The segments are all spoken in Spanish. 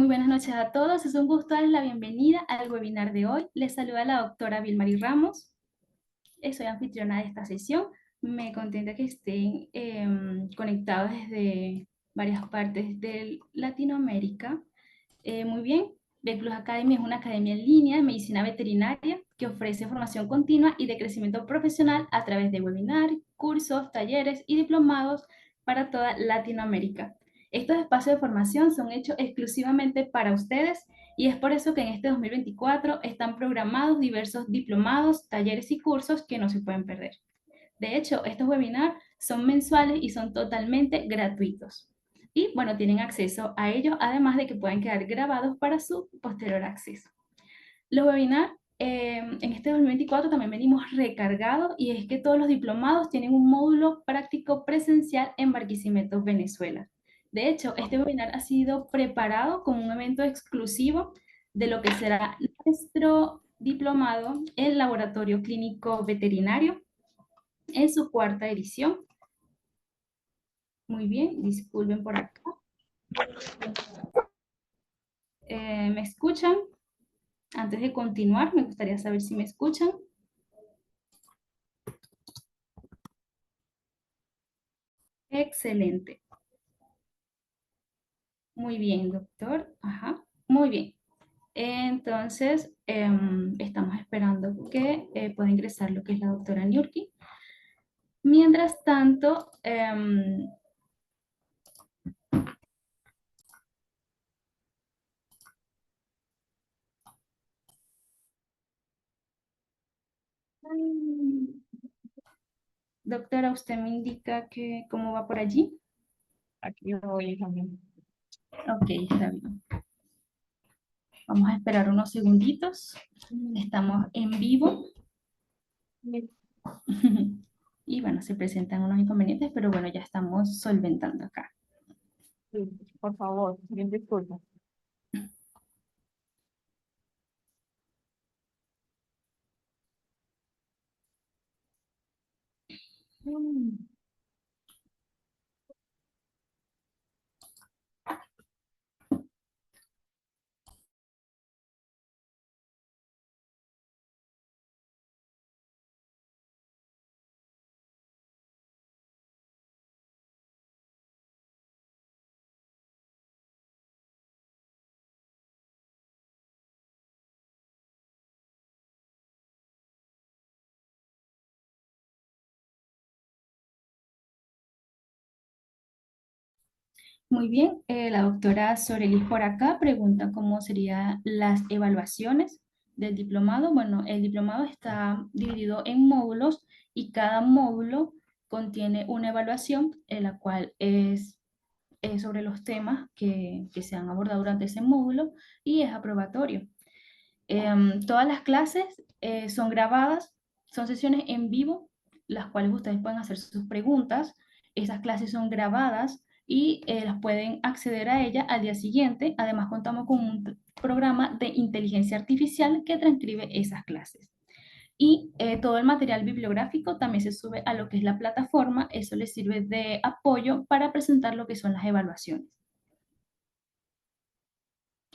Muy buenas noches a todos. Es un gusto darles la bienvenida al webinar de hoy. Les saluda la doctora Vilmary Ramos. Soy anfitriona de esta sesión. Me contenta que estén conectados desde varias partes de Latinoamérica. Muy bien. Plus Academy es una academia en línea de medicina veterinaria que ofrece formación continua y de crecimiento profesional a través de webinars, cursos, talleres y diplomados para toda Latinoamérica. Estos espacios de formación son hechos exclusivamente para ustedes y es por eso que en este 2024 están programados diversos diplomados, talleres y cursos que no se pueden perder. De hecho, estos webinars son mensuales y son totalmente gratuitos. Y bueno, tienen acceso a ellos, además de que pueden quedar grabados para su posterior acceso. Los webinars en este 2024 también venimos recargados y es que todos los diplomados tienen un módulo práctico presencial en Barquisimeto, Venezuela. De hecho, este webinar ha sido preparado como un evento exclusivo de lo que será nuestro diplomado en laboratorio clínico veterinario en su cuarta edición. Muy bien, disculpen por acá. ¿Me escuchan? Antes de continuar, me gustaría saber si me escuchan. Excelente. Muy bien, doctor. Ajá. Muy bien. Entonces, estamos esperando que pueda ingresar lo que es la doctora Niurki. Mientras tanto, doctora, usted me indica que cómo va por allí. Aquí voy también. Ok, está bien. Vamos a esperar unos segunditos. Estamos en vivo. Y bueno, se presentan unos inconvenientes, pero bueno, ya estamos solventando acá. Sí, por favor, bien disculpa. Mm. Muy bien, la doctora Sorelis por acá pregunta cómo serían las evaluaciones del diplomado. Bueno, el diplomado está dividido en módulos y cada módulo contiene una evaluación, en la cual es sobre los temas que se han abordado durante ese módulo y es aprobatorio. Todas las clases son grabadas, son sesiones en vivo, las cuales ustedes pueden hacer sus preguntas. Esas clases son grabadas y las pueden acceder a ellas al día siguiente. Además, contamos con un programa de inteligencia artificial que transcribe esas clases. Y todo el material bibliográfico también se sube a lo que es la plataforma. Eso les sirve de apoyo para presentar lo que son las evaluaciones.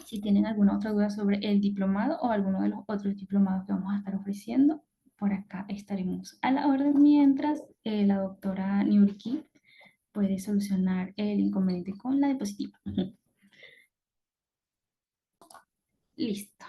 Si tienen alguna otra duda sobre el diplomado o alguno de los otros diplomados que vamos a estar ofreciendo, por acá estaremos a la orden mientras la doctora Niurki puede solucionar el inconveniente con la diapositiva. Listo.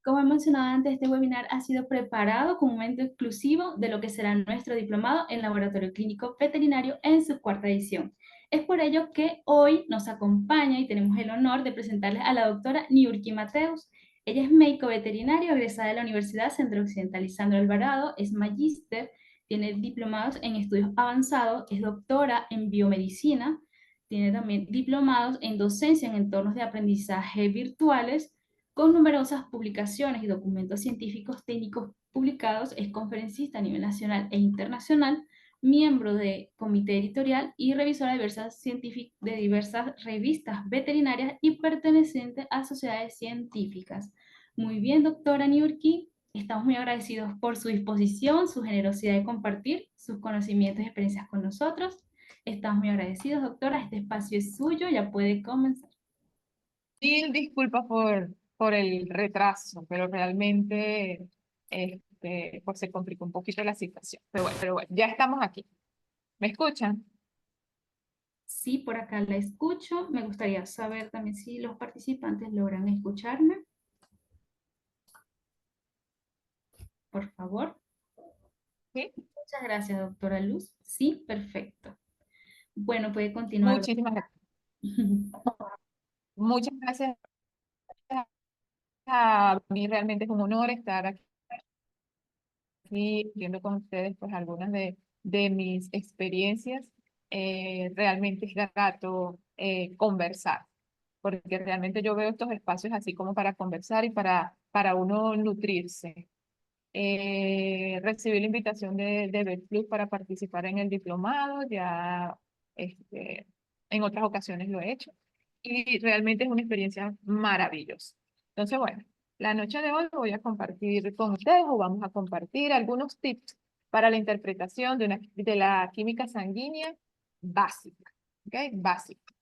Como he mencionado antes, este webinar ha sido preparado como un evento exclusivo de lo que será nuestro diplomado en laboratorio clínico veterinario en su cuarta edición. Es por ello que hoy nos acompaña y tenemos el honor de presentarles a la doctora Niurki Mateus. Ella es médico veterinario egresada de la Universidad Centro Occidental Lisandro Alvarado, es magíster, tiene diplomados en estudios avanzados, es doctora en biomedicina, tiene también diplomados en docencia en entornos de aprendizaje virtuales, con numerosas publicaciones y documentos científicos técnicos publicados, es conferencista a nivel nacional e internacional, miembro de comité editorial y revisora de diversas revistas veterinarias y perteneciente a sociedades científicas. Muy bien, doctora Niurki, estamos muy agradecidos por su disposición, su generosidad de compartir sus conocimientos y experiencias con nosotros. Estamos muy agradecidos, doctora. Este espacio es suyo, ya puede comenzar. Mil disculpas por el retraso, pero realmente pues se complicó un poquito la situación. Pero bueno, ya estamos aquí. ¿Me escuchan? Sí, por acá la escucho. Me gustaría saber también si los participantes logran escucharme, por favor. Sí. Muchas gracias, doctora Luz. Sí, perfecto. Bueno, puede continuar. Muchísimas gracias. Muchas gracias a mí. Realmente es un honor estar aquí viendo con ustedes pues algunas de mis experiencias. Realmente es grato conversar, porque realmente yo veo estos espacios así como para conversar y para uno nutrirse. Recibí la invitación de Betplus para participar en el diplomado, ya en otras ocasiones lo he hecho y realmente es una experiencia maravillosa. Entonces, bueno, la noche de hoy voy a compartir con ustedes o vamos a compartir algunos tips para la interpretación de la química sanguínea básica, ¿ok? Básica.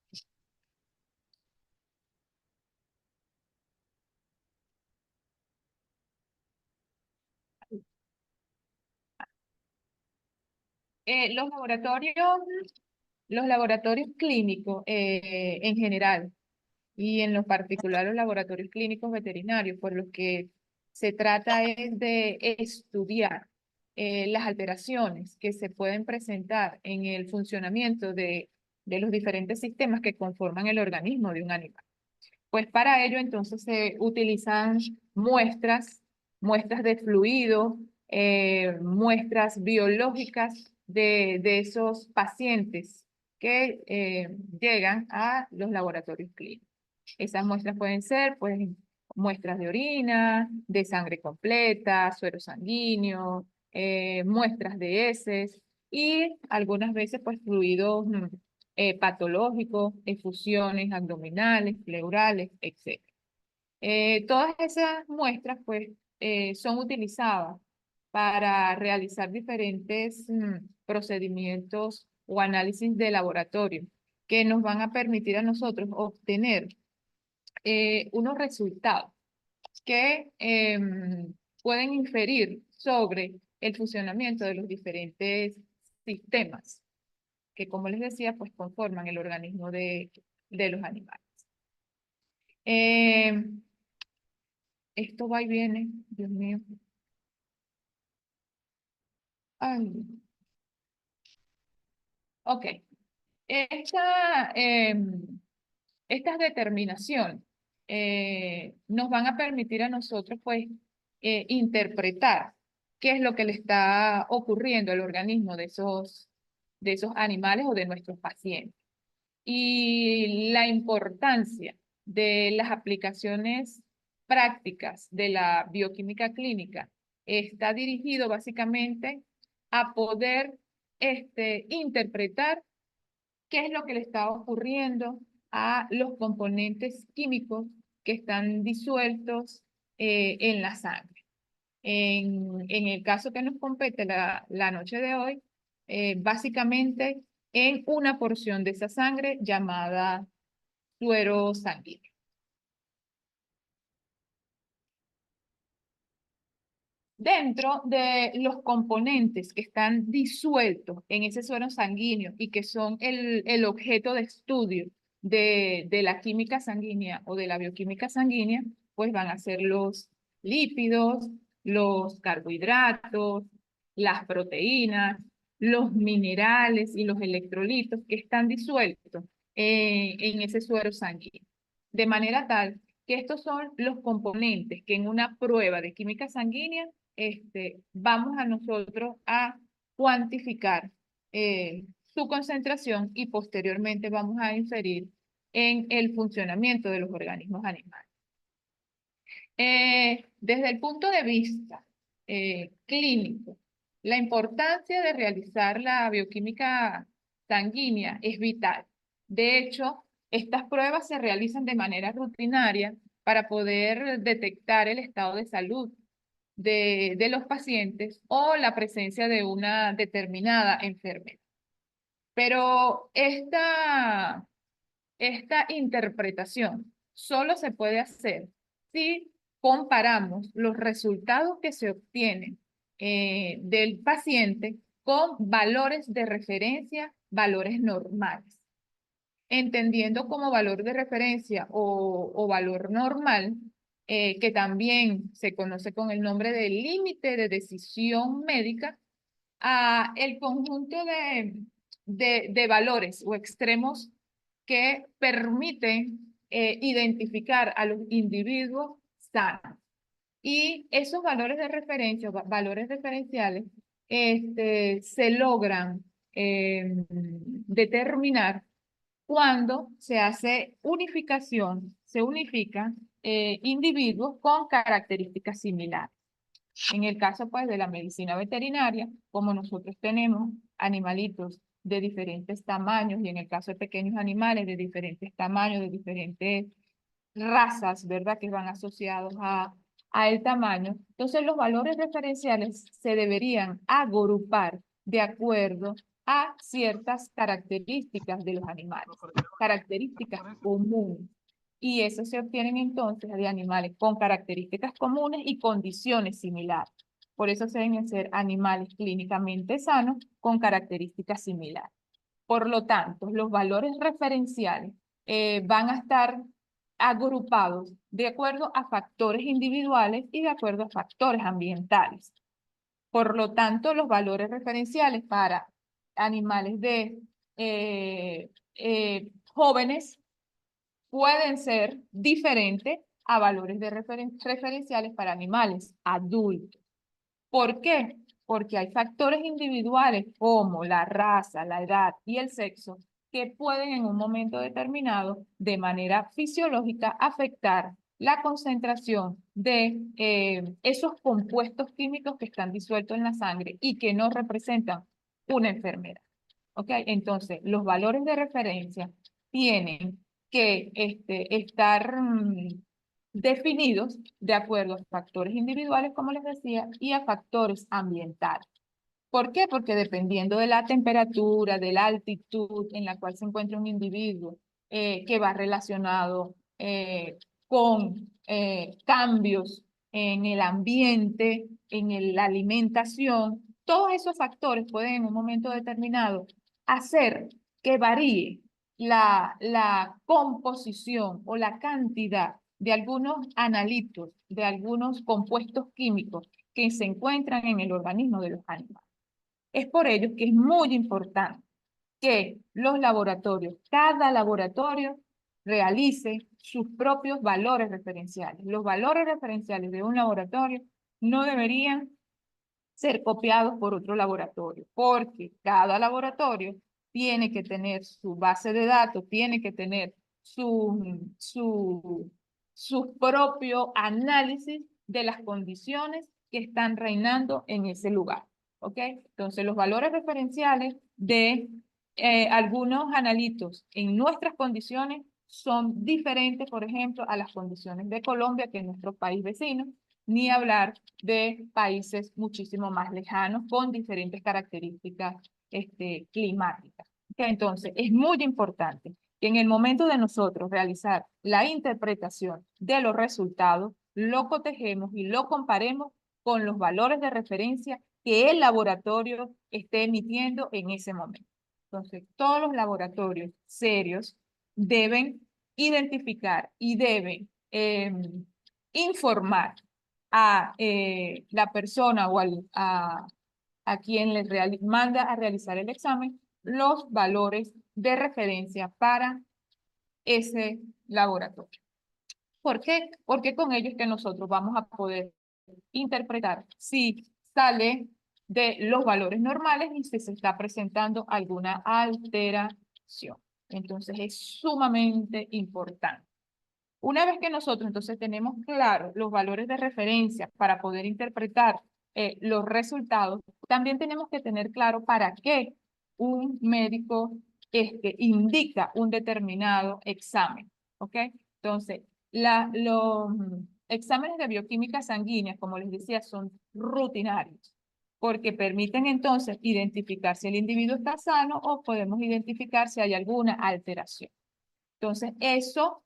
Los laboratorios clínicos en general y en lo particular los laboratorios clínicos veterinarios, por los que se trata es de estudiar las alteraciones que se pueden presentar en el funcionamiento de los diferentes sistemas que conforman el organismo de un animal. Pues para ello entonces se utilizan muestras de fluido, muestras biológicas de esos pacientes que llegan a los laboratorios clínicos. Esas muestras pueden ser, pues, muestras de orina, de sangre completa, suero sanguíneo, muestras de heces y algunas veces, pues, fluidos patológicos, efusiones abdominales, pleurales, etc. Todas esas muestras, pues, son utilizadas para realizar diferentes procedimientos o análisis de laboratorio que nos van a permitir a nosotros obtener unos resultados que pueden inferir sobre el funcionamiento de los diferentes sistemas que, como les decía, pues conforman el organismo de los animales. Eh, Esto va y viene, Dios mío. Ay, ok. Esta, estas determinaciones nos van a permitir a nosotros, pues, interpretar qué es lo que le está ocurriendo al organismo de esos animales o de nuestros pacientes. Y la importancia de las aplicaciones prácticas de la bioquímica clínica está dirigido básicamente a poder interpretar qué es lo que le está ocurriendo a los componentes químicos que están disueltos en la sangre. En el caso que nos compete la noche de hoy, básicamente en una porción de esa sangre llamada suero sanguíneo. Dentro de los componentes que están disueltos en ese suero sanguíneo y que son el objeto de estudio de la química sanguínea o de la bioquímica sanguínea, pues van a ser los lípidos, los carbohidratos, las proteínas, los minerales y los electrolitos que están disueltos en ese suero sanguíneo. De manera tal que estos son los componentes que en una prueba de química sanguínea vamos a nosotros a cuantificar su concentración y posteriormente vamos a inferir en el funcionamiento de los organismos animales. Desde el punto de vista clínico, la importancia de realizar la bioquímica sanguínea es vital. De hecho, estas pruebas se realizan de manera rutinaria para poder detectar el estado de salud de los pacientes o la presencia de una determinada enfermedad. Pero esta interpretación solo se puede hacer si comparamos los resultados que se obtienen del paciente con valores de referencia, valores normales. Entendiendo como valor de referencia o valor normal, que también se conoce con el nombre de límite de decisión médica, a el conjunto de valores o extremos que permiten identificar a los individuos sanos. Y esos valores de referencia, valores referenciales, se logran determinar cuando se hace unificación, se unifican individuos con características similares. En el caso, pues, de la medicina veterinaria, como nosotros tenemos animalitos de diferentes tamaños, y en el caso de pequeños animales de diferentes tamaños, de diferentes razas, ¿verdad?, que van asociados a el tamaño, entonces los valores referenciales se deberían agrupar de acuerdo a ciertas características de los animales, características comunes. Y eso se obtienen entonces de animales con características comunes y condiciones similares. Por eso se deben ser animales clínicamente sanos con características similares. Por lo tanto, los valores referenciales van a estar agrupados de acuerdo a factores individuales y de acuerdo a factores ambientales. Por lo tanto, los valores referenciales para animales de jóvenes pueden ser diferentes a valores de referenciales para animales adultos. ¿Por qué? Porque hay factores individuales como la raza, la edad y el sexo que pueden en un momento determinado, de manera fisiológica, afectar la concentración de esos compuestos químicos que están disueltos en la sangre y que no representan una enfermedad. ¿Ok? Entonces, los valores de referencia tienen que estar definidos de acuerdo a factores individuales, como les decía, y a factores ambientales. ¿Por qué? Porque dependiendo de la temperatura, de la altitud en la cual se encuentra un individuo, que va relacionado con cambios en el ambiente, en la alimentación, todos esos factores pueden en un momento determinado hacer que varíe la composición o la cantidad de algunos analitos, de algunos compuestos químicos que se encuentran en el organismo de los animales. Es por ello que es muy importante que los laboratorios, cada laboratorio, realice sus propios valores referenciales. Los valores referenciales de un laboratorio no deberían ser copiados por otro laboratorio, porque cada laboratorio tiene que tener su base de datos, tiene que tener su propio análisis de las condiciones que están reinando en ese lugar. ¿Ok? Entonces, los valores referenciales de algunos analitos en nuestras condiciones son diferentes, por ejemplo, a las condiciones de Colombia, que es nuestro país vecino, ni hablar de países muchísimo más lejanos con diferentes características climáticas. Entonces, es muy importante que en el momento de nosotros realizar la interpretación de los resultados, lo cotejemos y lo comparemos con los valores de referencia que el laboratorio esté emitiendo en ese momento. Entonces, todos los laboratorios serios deben identificar y deben informar a la persona o a quien les manda a realizar el examen los valores de referencia para ese laboratorio. ¿Por qué? Porque con ellos que nosotros vamos a poder interpretar si sale de los valores normales y si se está presentando alguna alteración. Entonces es sumamente importante. Una vez que nosotros entonces tenemos claros los valores de referencia para poder interpretar los resultados, también tenemos que tener claro para qué un médico indica un determinado examen. ¿Ok? Entonces, los exámenes de bioquímica sanguínea, como les decía, son rutinarios, porque permiten entonces identificar si el individuo está sano o podemos identificar si hay alguna alteración. Entonces, eso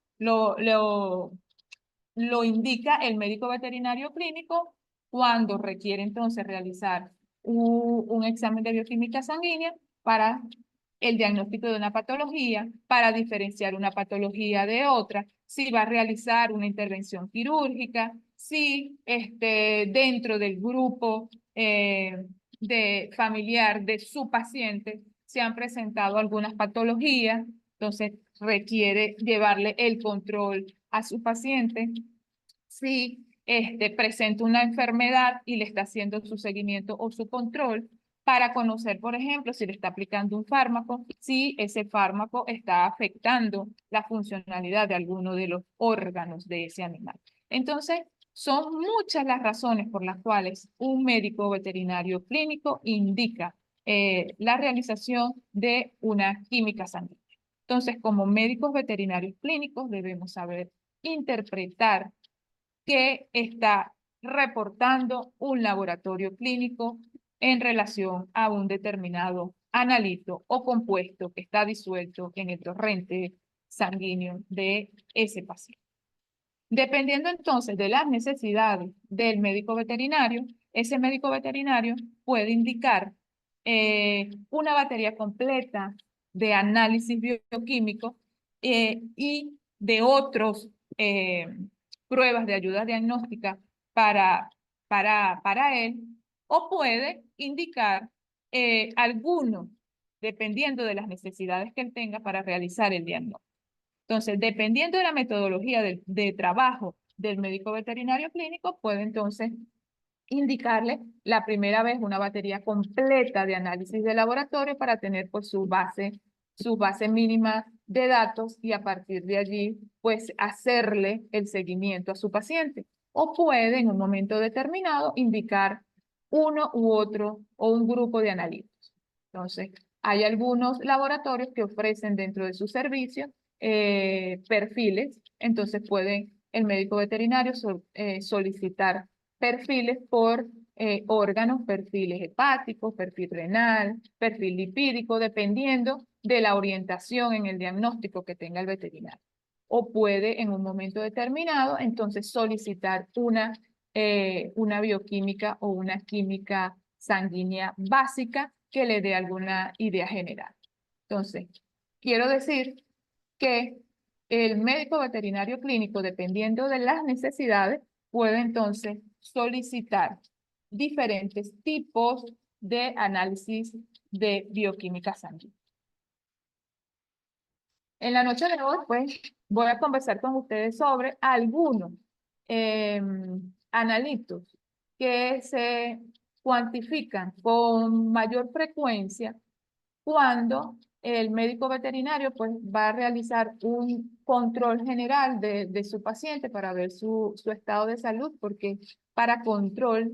lo indica el médico veterinario clínico cuando requiere entonces realizar un examen de bioquímica sanguínea para el diagnóstico de una patología, para diferenciar una patología de otra, si va a realizar una intervención quirúrgica, si dentro del grupo de familiar de su paciente se han presentado algunas patologías, entonces requiere llevarle el control a su paciente. Si presenta una enfermedad y le está haciendo su seguimiento o su control para conocer, por ejemplo, si le está aplicando un fármaco, si ese fármaco está afectando la funcionalidad de alguno de los órganos de ese animal. Entonces, son muchas las razones por las cuales un médico veterinario clínico indica la realización de una química sanguínea. Entonces, como médicos veterinarios clínicos debemos saber interpretar qué está reportando un laboratorio clínico en relación a un determinado analito o compuesto que está disuelto en el torrente sanguíneo de ese paciente. Dependiendo entonces de las necesidades del médico veterinario, ese médico veterinario puede indicar una batería completa de análisis bioquímico y de otros pruebas de ayuda diagnóstica para él, o puede indicar alguno, dependiendo de las necesidades que él tenga para realizar el diagnóstico. Entonces, dependiendo de la metodología de trabajo del médico veterinario clínico, puede entonces indicarle la primera vez una batería completa de análisis de laboratorio para tener pues su base mínima de datos y a partir de allí pues hacerle el seguimiento a su paciente. O puede en un momento determinado indicar uno u otro o un grupo de analistas. Entonces, hay algunos laboratorios que ofrecen dentro de su servicio perfiles, entonces puede el médico veterinario solicitar perfiles por órganos, perfiles hepáticos, perfil renal, perfil lipídico, dependiendo de la orientación en el diagnóstico que tenga el veterinario. O puede en un momento determinado entonces solicitar una bioquímica o una química sanguínea básica que le dé alguna idea general. Entonces, quiero decir que el médico veterinario clínico, dependiendo de las necesidades, puede entonces solicitar diferentes tipos de análisis de bioquímica sanguínea. En la noche de hoy, pues, voy a conversar con ustedes sobre algunos analitos que se cuantifican con mayor frecuencia cuando el médico veterinario pues, va a realizar un control general de su paciente para ver su estado de salud, porque para control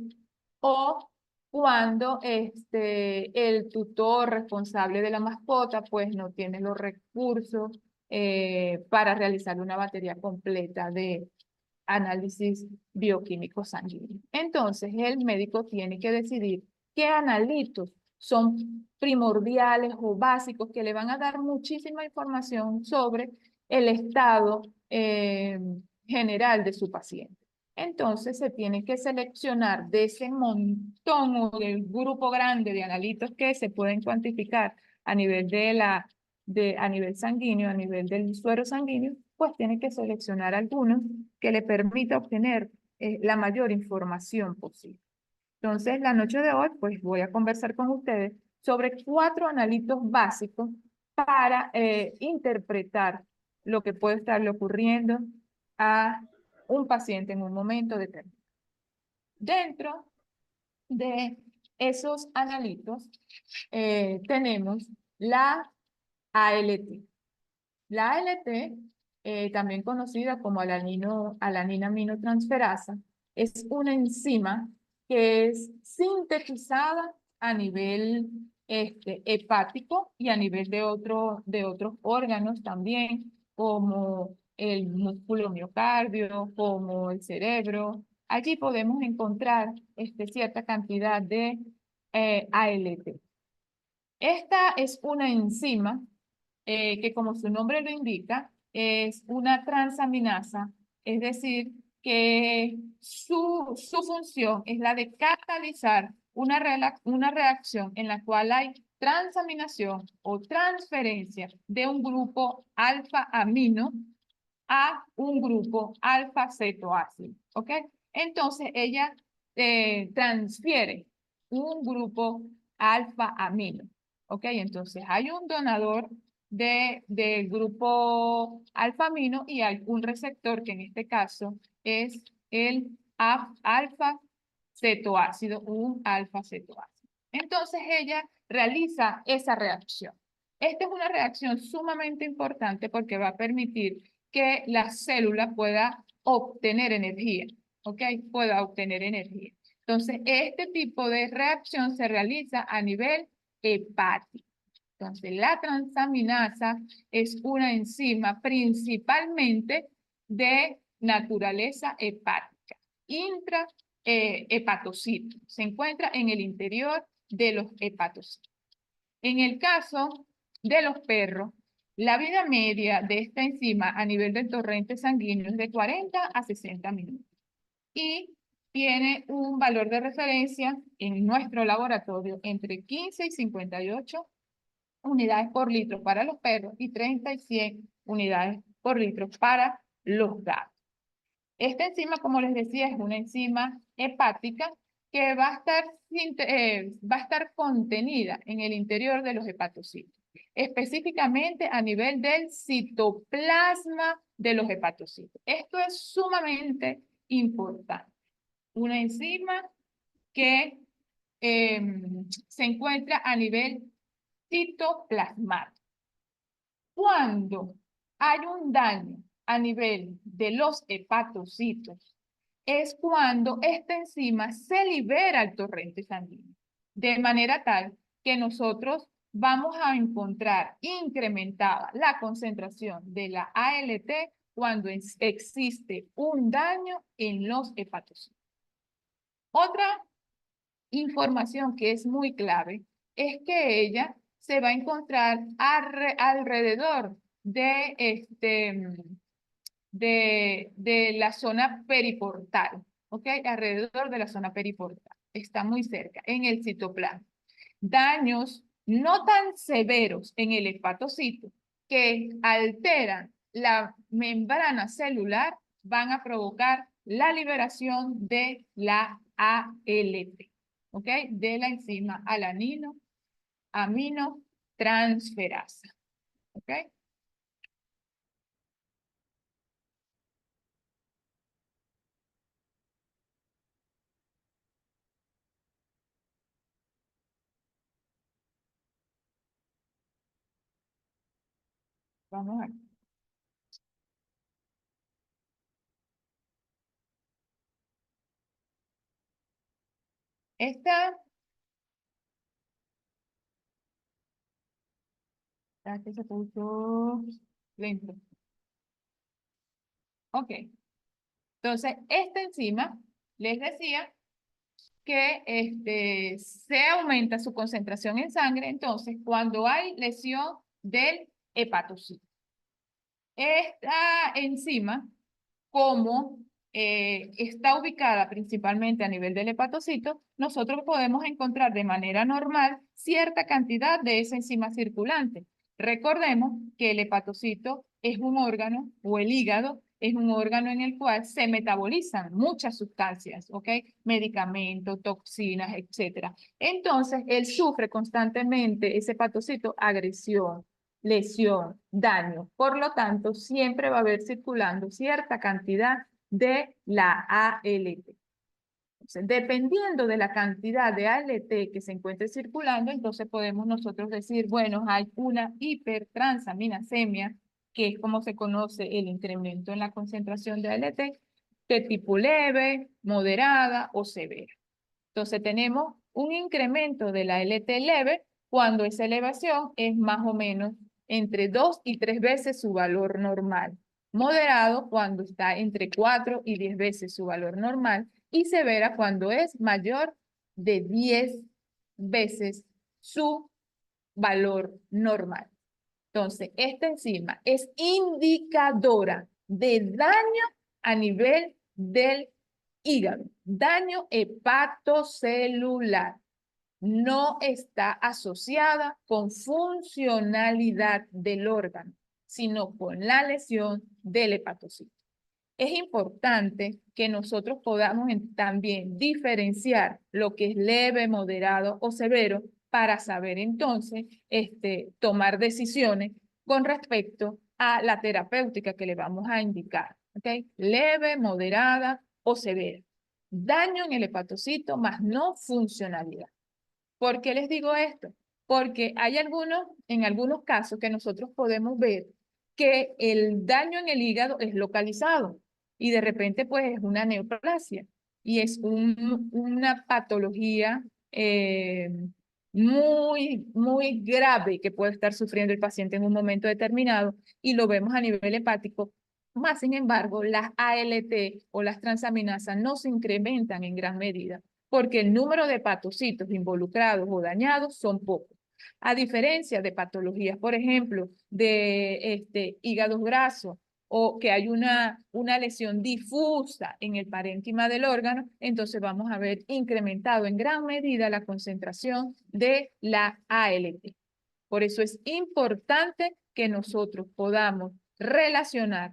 o cuando el tutor responsable de la mascota pues no tiene los recursos para realizar una batería completa de análisis bioquímico sanguíneo. Entonces, el médico tiene que decidir qué analitos son primordiales o básicos que le van a dar muchísima información sobre el estado general de su paciente. Entonces, se tiene que seleccionar de ese montón o del grupo grande de analitos que se pueden cuantificar a nivel a nivel sanguíneo, a nivel del suero sanguíneo, pues tiene que seleccionar algunos que le permita obtener la mayor información posible. Entonces, la noche de hoy, pues voy a conversar con ustedes sobre 4 analitos básicos para interpretar lo que puede estarle ocurriendo a un paciente en un momento determinado. Dentro de esos analitos tenemos la ALT. La ALT, también conocida como alanina aminotransferasa, es una enzima que es sintetizada a nivel hepático y a nivel de otros órganos también, como el músculo miocardio, como el cerebro. Allí podemos encontrar cierta cantidad de ALT. Esta es una enzima que, como su nombre lo indica, es una transaminasa, es decir, que su función es la de catalizar una reacción en la cual hay transaminación o transferencia de un grupo alfa-amino a un grupo alfa-cetoácido, ¿ok? Entonces ella transfiere un grupo alfa-amino, ¿ok? Entonces hay un donador del grupo alfa-amino y hay un receptor que en este caso es el alfa-cetoácido, un alfa-cetoácido. Entonces ella realiza esa reacción. Esta es una reacción sumamente importante porque va a permitir que la célula pueda obtener energía, ¿ok? Pueda obtener energía. Entonces, este tipo de reacción se realiza a nivel hepático. Entonces, la transaminasa es una enzima principalmente de naturaleza hepática, hepatocitos. Se encuentra en el interior de los hepatocitos. En el caso de los perros, la vida media de esta enzima a nivel del torrente sanguíneo es de 40 a 60 minutos. Y tiene un valor de referencia en nuestro laboratorio entre 15 y 58 unidades por litro para los perros y 30 y 100 unidades por litro para los gatos. Esta enzima, como les decía, es una enzima hepática que va a estar contenida en el interior de los hepatocitos, específicamente a nivel del citoplasma de los hepatocitos. Esto es sumamente importante. Una enzima que se encuentra a nivel citoplasmático. Cuando hay un daño a nivel de los hepatocitos, es cuando esta enzima se libera al torrente sanguíneo, de manera tal que nosotros vamos a encontrar incrementada la concentración de la ALT cuando existe un daño en los hepatocitos. Otra información que es muy clave es que ella se va a encontrar alrededor de la zona periportal, ¿ok? Alrededor de la zona periportal. Está muy cerca, en el citoplasma. Daños no tan severos en el hepatocito que alteran la membrana celular van a provocar la liberación de la ALT, ¿ok? De la enzima alanino aminotransferasa, ¿ok? Vamos a ver. Esta, que se puso lento. Ok. Entonces, esta enzima, les decía que se aumenta su concentración en sangre, entonces, cuando hay lesión del hepatocito. Esta enzima, como está ubicada principalmente a nivel del hepatocito, nosotros podemos encontrar de manera normal cierta cantidad de esa enzima circulante. Recordemos que el hepatocito es un órgano, o el hígado, es un órgano en el cual se metabolizan muchas sustancias, ¿ok? Medicamentos, toxinas, etc. Entonces, él sufre constantemente, ese hepatocito, agresión, lesión, daño. Por lo tanto, siempre va a haber circulando cierta cantidad de la ALT. Entonces, dependiendo de la cantidad de ALT que se encuentre circulando, entonces podemos nosotros decir, bueno, hay una hipertransaminasemia, que es como se conoce el incremento en la concentración de ALT, de tipo leve, moderada o severa. Entonces tenemos un incremento de la ALT leve cuando esa elevación es más o menos entre 2 y 3 veces su valor normal. Moderado cuando está entre 4 y 10 veces su valor normal. Y severa cuando es mayor de 10 veces su valor normal. Entonces, esta enzima es indicadora de daño a nivel del hígado, daño hepatocelular. No está asociada con funcionalidad del órgano, sino con la lesión del hepatocito. Es importante que nosotros podamos también diferenciar lo que es leve, moderado o severo para saber entonces tomar decisiones con respecto a la terapéutica que le vamos a indicar. ¿Okay? Leve, moderada o severa. Daño en el hepatocito, más no funcionalidad. ¿Por qué les digo esto? Porque hay en algunos casos que nosotros podemos ver que el daño en el hígado es localizado y de repente pues es una neoplasia y es una patología muy grave que puede estar sufriendo el paciente en un momento determinado y lo vemos a nivel hepático. Más sin embargo, las ALT o las transaminasas no se incrementan en gran medida porque el número de hepatocitos involucrados o dañados son pocos. A diferencia de patologías, por ejemplo, de hígado graso o que hay una lesión difusa en el parénquima del órgano, entonces vamos a ver incrementado en gran medida la concentración de la ALT. Por eso es importante que nosotros podamos relacionar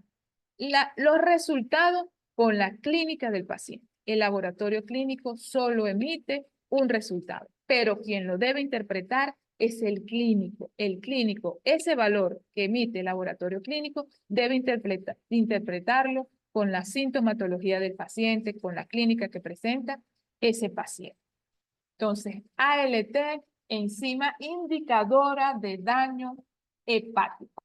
los resultados con la clínica del paciente. El laboratorio clínico solo emite un resultado, pero quien lo debe interpretar es el clínico. El clínico, ese valor que emite el laboratorio clínico, debe interpretarlo con la sintomatología del paciente, con la clínica que presenta ese paciente. Entonces, ALT, enzima indicadora de daño hepático.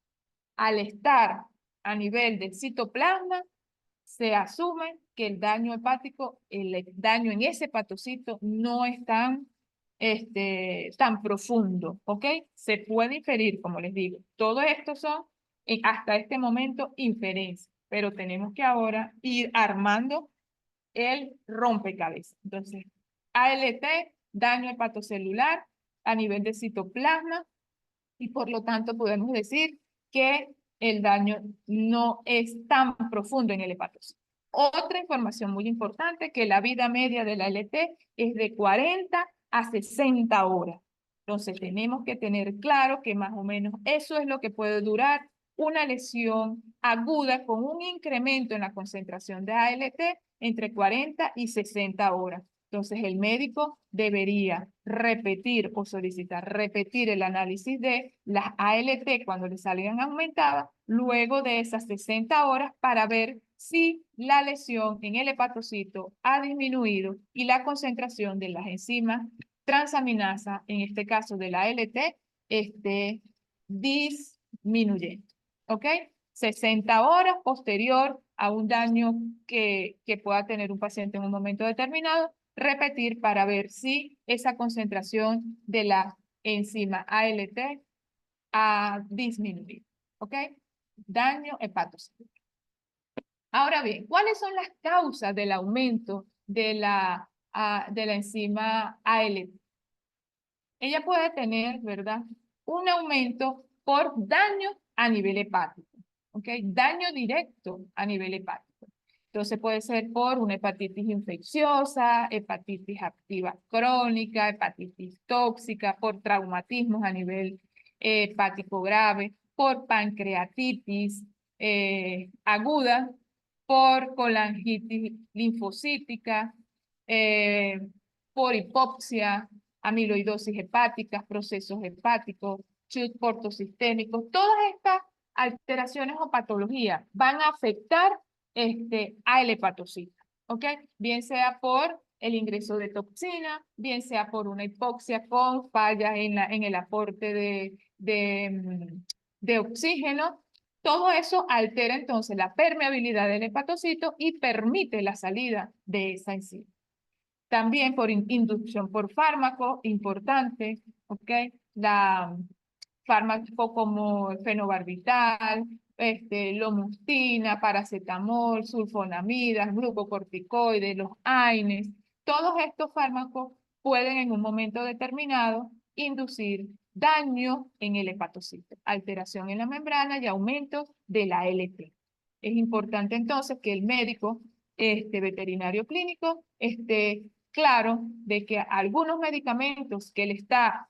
Al estar a nivel del citoplasma, se asume que el daño hepático, el daño en ese hepatocito no es tan profundo, ¿ok? Se puede inferir, como les digo. Todo esto son, hasta este momento, inferencias, pero tenemos que ahora ir armando el rompecabezas. Entonces, ALT, daño hepatocelular a nivel de citoplasma, y por lo tanto podemos decir que el daño no es tan profundo en el hepatocito. Otra información muy importante, que la vida media de la LT es de 40 a 60 horas. Entonces tenemos que tener claro que más o menos eso es lo que puede durar una lesión aguda con un incremento en la concentración de ALT entre 40 y 60 horas. Entonces, el médico debería repetir o solicitar repetir el análisis de las ALT cuando le salgan aumentadas luego de esas 60 horas para ver si la lesión en el hepatocito ha disminuido y la concentración de las enzimas transaminasa, en este caso de la ALT, esté disminuyendo. ¿Ok? 60 horas posterior a un daño que pueda tener un paciente en un momento determinado, repetir para ver si esa concentración de la enzima ALT ha disminuido. ¿Ok? Daño hepatocelular. Ahora bien, ¿cuáles son las causas del aumento de la enzima ALT? Ella puede tener, ¿verdad? Un aumento por daño a nivel hepático. ¿Ok? Daño directo a nivel hepático. Entonces puede ser por una hepatitis infecciosa, hepatitis activa crónica, hepatitis tóxica, por traumatismos a nivel hepático grave, por pancreatitis aguda, por colangitis linfocítica, por hipoxia, amiloidosis hepática, procesos hepáticos, chute portosistémicos. Todas estas alteraciones o patologías van a afectar al hepatocito, ¿ok? Bien sea por el ingreso de toxina, bien sea por una hipoxia con fallas en el aporte de oxígeno. Todo eso altera entonces la permeabilidad del hepatocito y permite la salida de esa enzima. También por inducción por fármaco, importante, ¿ok? La fármaco como fenobarbital, lomustina, paracetamol, sulfonamidas, glucocorticoides, los AINES, todos estos fármacos pueden en un momento determinado inducir daño en el hepatocito, alteración en la membrana y aumento de la ALT. Es importante entonces que el médico veterinario clínico esté claro de que algunos medicamentos que le está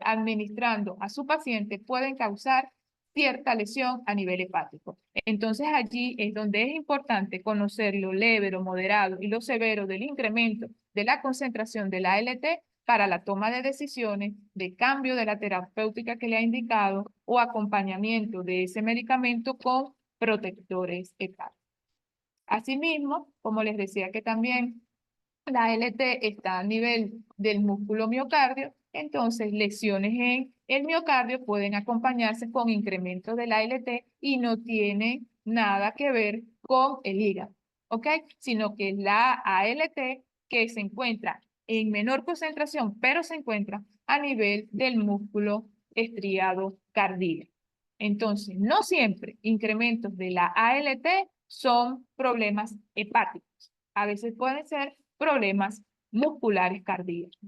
administrando a su paciente pueden causar cierta lesión a nivel hepático. Entonces allí es donde es importante conocer lo leve, lo moderado y lo severo del incremento de la concentración de la ALT para la toma de decisiones de cambio de la terapéutica que le ha indicado o acompañamiento de ese medicamento con protectores hepáticos. Asimismo, como les decía que también la ALT está a nivel del músculo miocardio, entonces lesiones en el miocardio pueden acompañarse con incremento de la ALT y no tiene nada que ver con el hígado, ¿ok? Sino que la ALT que se encuentra en menor concentración, pero se encuentra a nivel del músculo estriado cardíaco. Entonces, no siempre incrementos de la ALT son problemas hepáticos. A veces pueden ser problemas musculares cardíacos.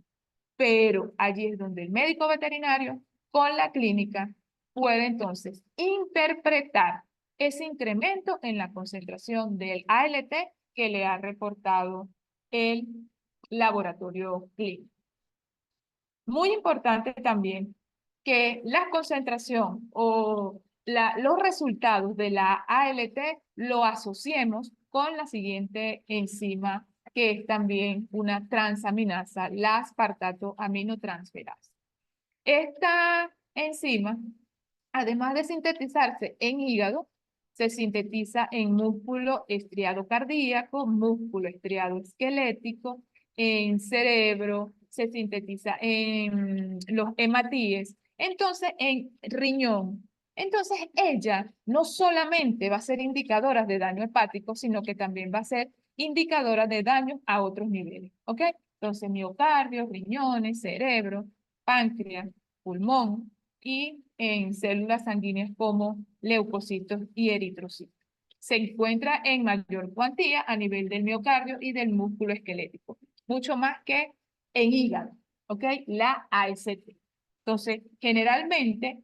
Pero allí es donde el médico veterinario con la clínica puede entonces interpretar ese incremento en la concentración del ALT que le ha reportado el laboratorio clínico. Muy importante también que la concentración o los resultados de la ALT lo asociemos con la siguiente enzima, que es también una transaminasa, la aspartato aminotransferasa. Esta enzima, además de sintetizarse en hígado, se sintetiza en músculo estriado cardíaco, músculo estriado esquelético, en cerebro, se sintetiza en los hematíes, entonces en riñón. Entonces ella no solamente va a ser indicadora de daño hepático, sino que también va a ser indicadora de daño a otros niveles, ¿ok? Entonces miocardio, riñones, cerebro, páncreas, pulmón y en células sanguíneas como leucocitos y eritrocitos. Se encuentra en mayor cuantía a nivel del miocardio y del músculo esquelético, mucho más que en hígado, ¿ok? La AST. Entonces, generalmente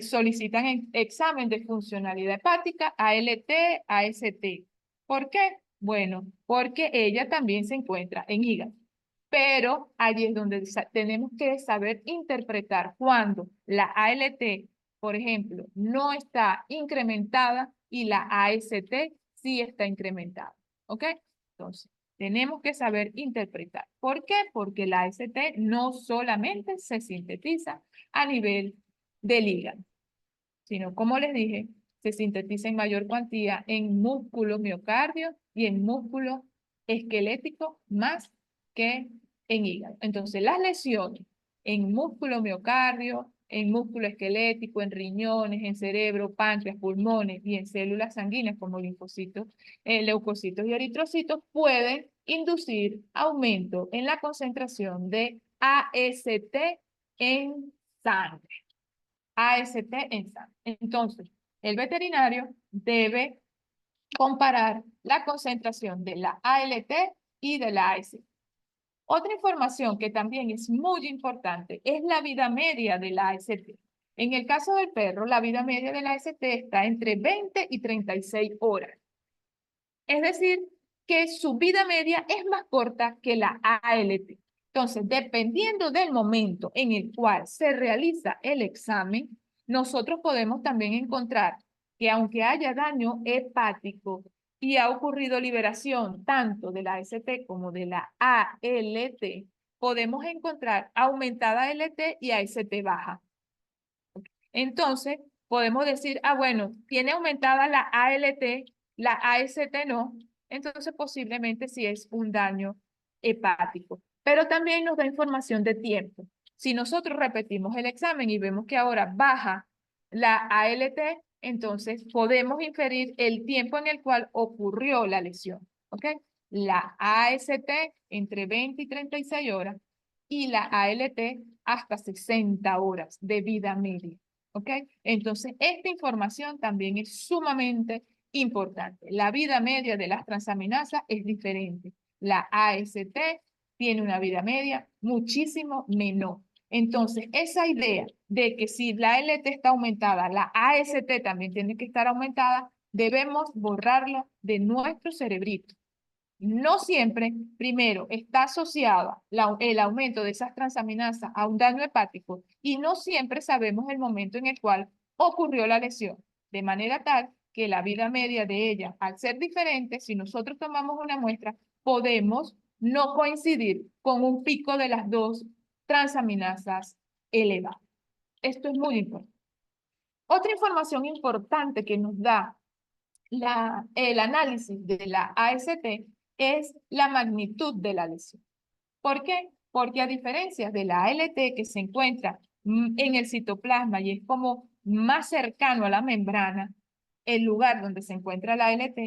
solicitan examen de funcionalidad hepática, ALT, AST. ¿Por qué? Bueno, porque ella también se encuentra en hígado. Pero allí es donde tenemos que saber interpretar cuando la ALT, por ejemplo, no está incrementada y la AST sí está incrementada. ¿Ok? Entonces, tenemos que saber interpretar. ¿Por qué? Porque la AST no solamente se sintetiza a nivel del hígado, sino, como les dije, se sintetiza en mayor cuantía en músculo miocardio y en músculo esquelético más que en hígado. Entonces, las lesiones en músculo miocardio, en músculo esquelético, en riñones, en cerebro, páncreas, pulmones y en células sanguíneas como linfocitos, leucocitos y eritrocitos pueden inducir aumento en la concentración de AST en sangre. AST en sangre. Entonces, el veterinario debe comparar la concentración de la ALT y de la AST. Otra información que también es muy importante es la vida media de la AST. En el caso del perro, la vida media de la AST está entre 20 y 36 horas. Es decir, que su vida media es más corta que la ALT. Entonces, dependiendo del momento en el cual se realiza el examen, nosotros podemos también encontrar que aunque haya daño hepático y ha ocurrido liberación tanto de la AST como de la ALT, podemos encontrar aumentada ALT y AST baja. Entonces, podemos decir, ah, bueno, tiene aumentada la ALT, la AST no, entonces posiblemente sí es un daño hepático. Pero también nos da información de tiempo. Si nosotros repetimos el examen y vemos que ahora baja la ALT, entonces podemos inferir el tiempo en el cual ocurrió la lesión, ¿ok? La AST entre 20 y 36 horas y la ALT hasta 60 horas de vida media. ¿Ok? Entonces, esta información también es sumamente importante. La vida media de las transaminasas es diferente. La AST tiene una vida media muchísimo menor. Entonces, esa idea de que si la LT está aumentada, la AST también tiene que estar aumentada, debemos borrarla de nuestro cerebrito. No siempre, primero, está asociada el aumento de esas transaminasas a un daño hepático y no siempre sabemos el momento en el cual ocurrió la lesión, de manera tal que la vida media de ella, al ser diferente, si nosotros tomamos una muestra, podemos no coincidir con un pico de las dos transaminasas elevadas. Esto es muy importante. Otra información importante que nos da el análisis de la AST es la magnitud de la lesión. ¿Por qué? Porque a diferencia de la ALT que se encuentra en el citoplasma y es como más cercano a la membrana, el lugar donde se encuentra la ALT,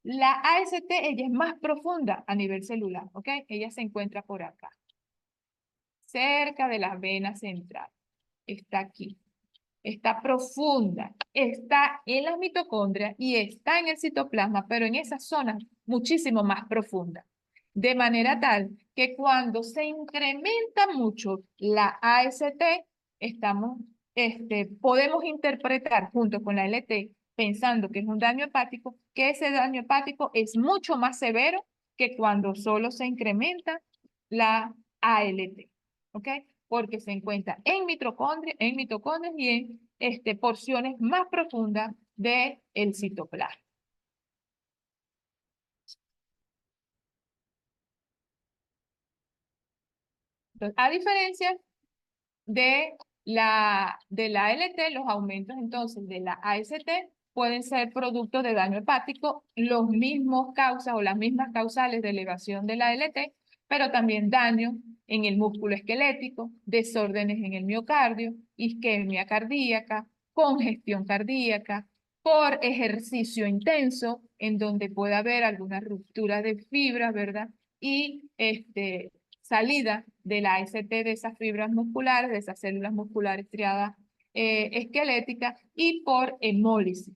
la AST ella es más profunda a nivel celular, ¿ok? Ella se encuentra por acá, cerca de la vena central. Está aquí. Está profunda, está en las mitocondrias y está en el citoplasma, pero en esa zona muchísimo más profunda. De manera tal que cuando se incrementa mucho la AST, podemos interpretar junto con la LT, pensando que es un daño hepático, que ese daño hepático es mucho más severo que cuando solo se incrementa la ALT. ¿Ok? Porque se encuentra en mitocondrias y en porciones más profundas del citoplasma. Entonces, a diferencia de la LT, los aumentos entonces de la AST pueden ser producto de daño hepático, los mismos causas o las mismas causales de elevación de la LT, pero también daño en el músculo esquelético, desórdenes en el miocardio, isquemia cardíaca, congestión cardíaca, por ejercicio intenso, en donde puede haber alguna ruptura de fibras, ¿verdad? Y salida de la AST de esas fibras musculares, de esas células musculares triadas esqueléticas y por hemólisis.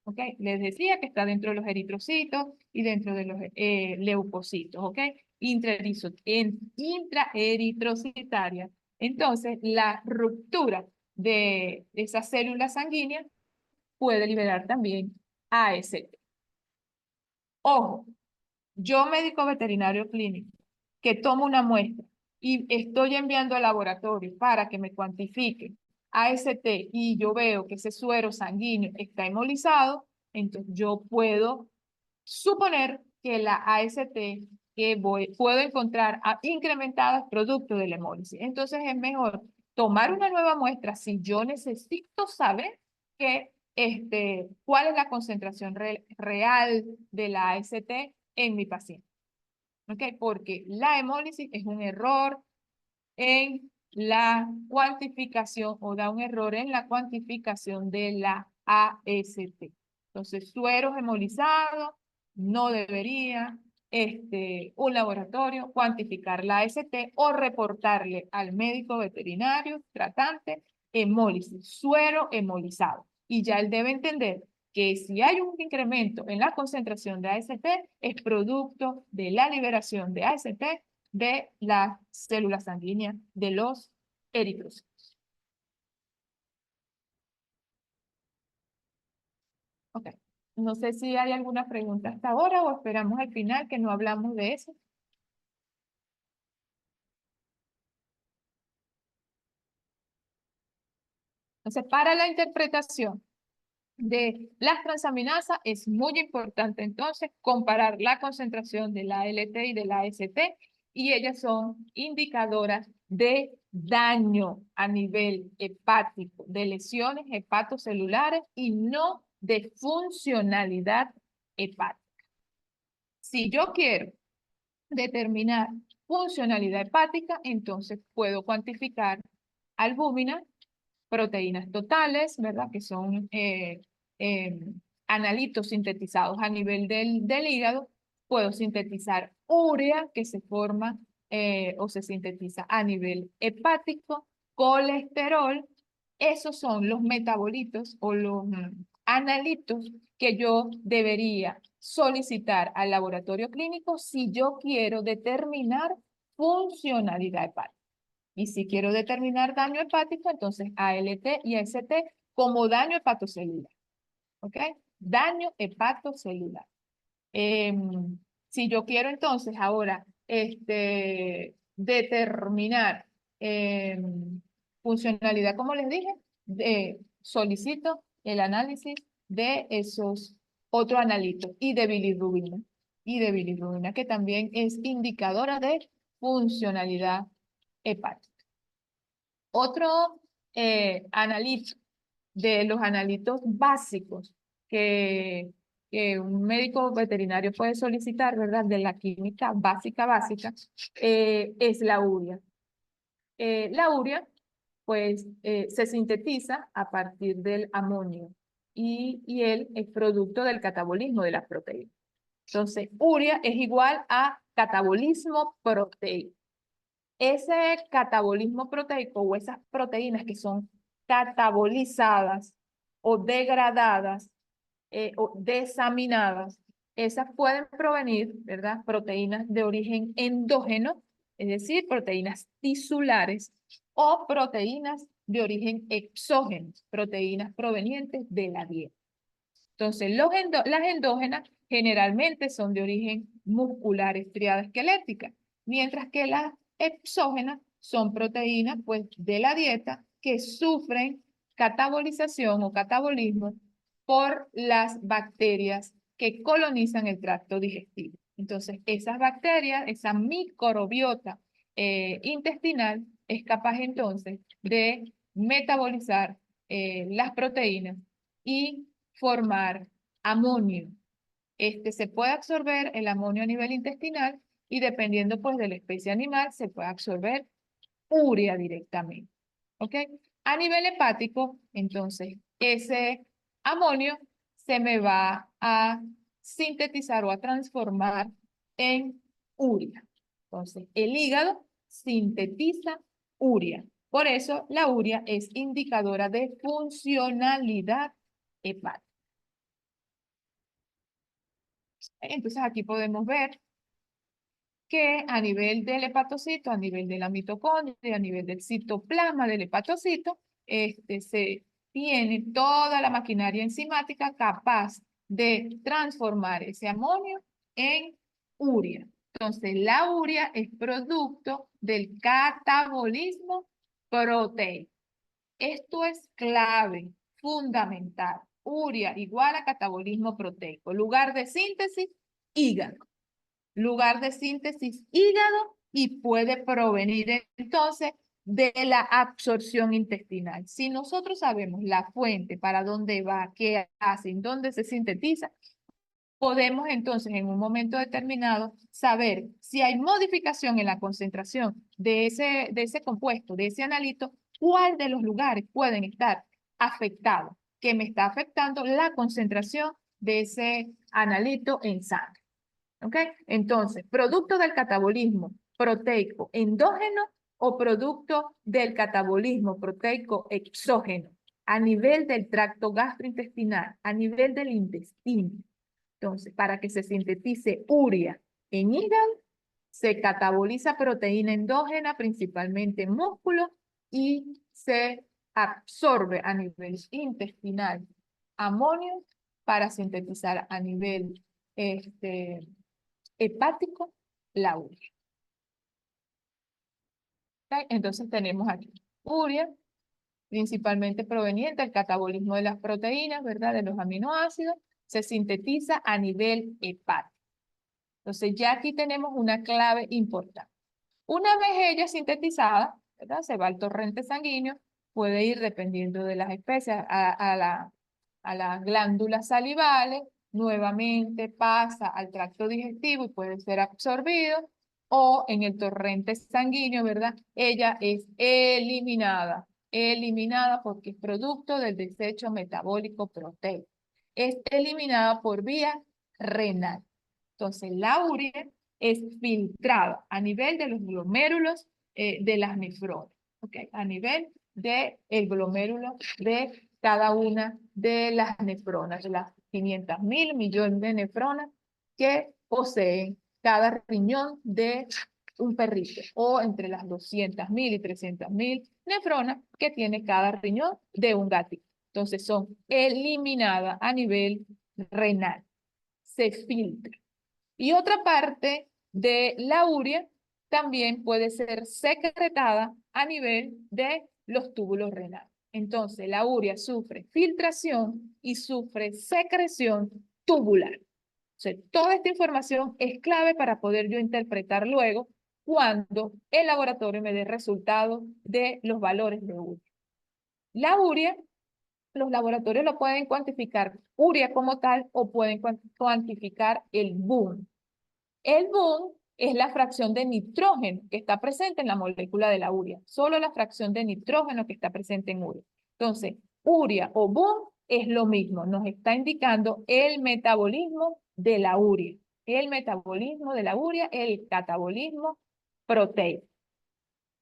¿Ok? Les decía que está dentro de los eritrocitos y dentro de los leucocitos. ¿Ok? Intraeritrocitaria. Entonces, la ruptura de esas células sanguíneas puede liberar también AST. Ojo, yo, médico veterinario clínico, que tomo una muestra y estoy enviando al laboratorio para que me cuantifique AST y yo veo que ese suero sanguíneo está hemolizado, entonces yo puedo suponer que la AST que puedo encontrar incrementada es producto de la hemólisis. Entonces es mejor tomar una nueva muestra si yo necesito saber que, cuál es la concentración real de la AST en mi paciente. ¿Ok? Porque la hemólisis es un error en la cuantificación o da un error en la cuantificación de la AST. Entonces, sueros hemolizados, no debería un laboratorio cuantificar la AST o reportarle al médico veterinario tratante hemólisis, suero hemolizado. Y ya él debe entender que si hay un incremento en la concentración de AST, es producto de la liberación de AST de las células sanguíneas de los eritrocitos. Ok. No sé si hay alguna pregunta hasta ahora o esperamos al final que no hablamos de eso. Entonces, para la interpretación de las transaminasas es muy importante entonces comparar la concentración de la LT y de la ST y ellas son indicadoras de daño a nivel hepático, de lesiones hepatocelulares y no de funcionalidad hepática. Si yo quiero determinar funcionalidad hepática, entonces puedo cuantificar albúmina, proteínas totales, ¿verdad? Que son eh, analitos sintetizados a nivel del hígado. Puedo sintetizar urea, que se forma o se sintetiza a nivel hepático, colesterol. Esos son los metabolitos o los analitos que yo debería solicitar al laboratorio clínico si yo quiero determinar funcionalidad hepática. Y si quiero determinar daño hepático, entonces ALT y AST como daño hepatocelular. ¿Ok? Daño hepatocelular. Si yo quiero entonces ahora determinar funcionalidad, como les dije, solicito el análisis de esos otros analitos y de bilirrubina, que también es indicadora de funcionalidad hepática. Otro analito de los analitos básicos que un médico veterinario puede solicitar, ¿verdad? De la química básica, es la urea. La urea, pues, se sintetiza a partir del amonio y él es producto del catabolismo de las proteínas. Entonces, urea es igual a catabolismo proteico. Ese catabolismo proteico o esas proteínas que son catabolizadas o degradadas o desaminadas, esas pueden provenir, ¿verdad? Proteínas de origen endógeno, es decir, proteínas tisulares, o proteínas de origen exógeno, proteínas provenientes de la dieta. Entonces, las endógenas generalmente son de origen muscular, estriada esquelética, mientras que las exógenas son proteínas pues, de la dieta que sufren catabolización o catabolismo por las bacterias que colonizan el tracto digestivo. Entonces, esas bacterias, esa microbiota intestinal es capaz entonces de metabolizar las proteínas y formar amonio. Se puede absorber el amonio a nivel intestinal y dependiendo pues de la especie animal se puede absorber urea directamente. ¿Ok? A nivel hepático, entonces, ese amonio se me va a sintetizar o a transformar en urea. Entonces, el hígado sintetiza urea. Por eso, la urea es indicadora de funcionalidad hepática. Entonces, aquí podemos ver que a nivel del hepatocito, a nivel de la mitocondria, a nivel del citoplasma del hepatocito, se tiene toda la maquinaria enzimática capaz de transformar ese amonio en urea. Entonces, la urea es producto del catabolismo proteico. Esto es clave, fundamental. Urea igual a catabolismo proteico. Lugar de síntesis, hígado. Lugar de síntesis, hígado, y puede provenir entonces de la absorción intestinal. Si nosotros sabemos la fuente, para dónde va, qué hace, en dónde se sintetiza, podemos entonces en un momento determinado saber si hay modificación en la concentración de ese compuesto, de ese analito, cuál de los lugares pueden estar afectados, que me está afectando la concentración de ese analito en sangre. ¿Ok? Entonces, producto del catabolismo proteico endógeno o producto del catabolismo proteico exógeno a nivel del tracto gastrointestinal, a nivel del intestino. Entonces, para que se sintetice urea en hígado, se cataboliza proteína endógena, principalmente en músculo, y se absorbe a nivel intestinal amonio para sintetizar a nivel hepático la urea. ¿Okay? Entonces tenemos aquí urea, principalmente proveniente del catabolismo de las proteínas, ¿verdad? De los aminoácidos, se sintetiza a nivel hepático. Entonces ya aquí tenemos una clave importante. Una vez ella sintetizada, ¿verdad? Se va al torrente sanguíneo, puede ir dependiendo de las especies a las glándulas salivales, nuevamente pasa al tracto digestivo y puede ser absorbido, o en el torrente sanguíneo, ¿verdad? Ella es eliminada porque es producto del desecho metabólico proteico. Es eliminada por vía renal. Entonces, la urea es filtrada a nivel de los glomérulos de las nefronas, ¿ok? A nivel del glomérulo de cada una de las nefronas, de las 500.000 millones de nefronas que poseen cada riñón de un perrito, o entre las 200.000 y 300.000 nefronas que tiene cada riñón de un gatito. Entonces son eliminadas a nivel renal, se filtra. Y otra parte de la urea también puede ser secretada a nivel de los túbulos renales. Entonces, la urea sufre filtración y sufre secreción tubular. O sea, toda esta información es clave para poder yo interpretar luego cuando el laboratorio me dé resultados de los valores de urea. La urea, los laboratorios lo pueden cuantificar urea como tal o pueden cuantificar el boom. El boom es la fracción de nitrógeno que está presente en la molécula de la urea, solo la fracción de nitrógeno que está presente en urea. Entonces, urea o boom es lo mismo, nos está indicando el metabolismo de la urea. El metabolismo de la urea, el catabolismo proteico.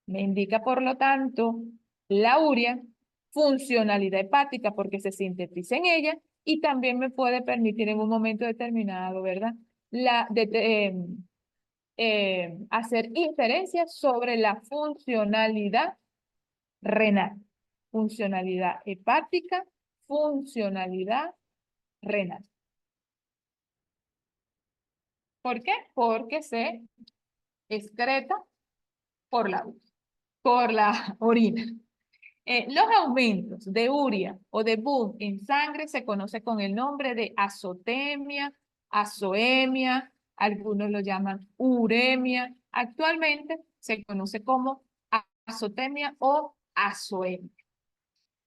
Me indica, por lo tanto, la urea, funcionalidad hepática porque se sintetiza en ella y también me puede permitir en un momento determinado, ¿verdad? Hacer inferencias sobre la funcionalidad renal. Funcionalidad hepática, funcionalidad renal. ¿Por qué? Porque se excreta por la orina. Los aumentos de urea o de boom en sangre se conoce con el nombre de azotemia, azoemia, algunos lo llaman uremia. Actualmente se conoce como azotemia o azoemia.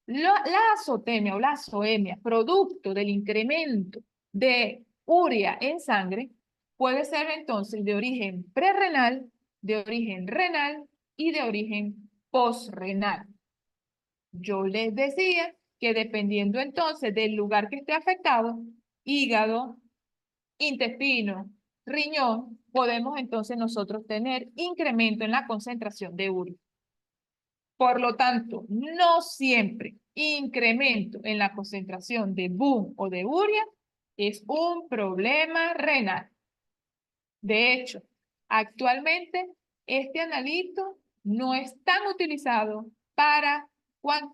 La azotemia o la azoemia, producto del incremento de urea en sangre, puede ser entonces de origen prerrenal, de origen renal y de origen posrenal. Yo les decía que dependiendo entonces del lugar que esté afectado, hígado, intestino, riñón, podemos entonces nosotros tener incremento en la concentración de urea. Por lo tanto, no siempre incremento en la concentración de boom o de urea es un problema renal. De hecho, actualmente este analito no es tan utilizado para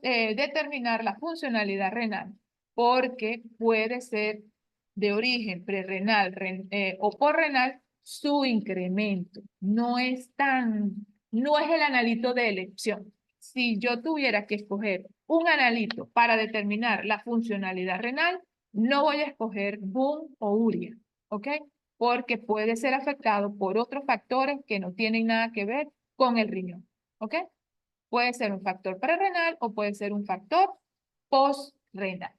determinar la funcionalidad renal, porque puede ser de origen prerrenal o porrenal su incremento. No es el analito de elección. Si yo tuviera que escoger un analito para determinar la funcionalidad renal, no voy a escoger boom o urea, ¿ok? Porque puede ser afectado por otros factores que no tienen nada que ver con el riñón, ¿ok? Puede ser un factor prerrenal o puede ser un factor postrenal.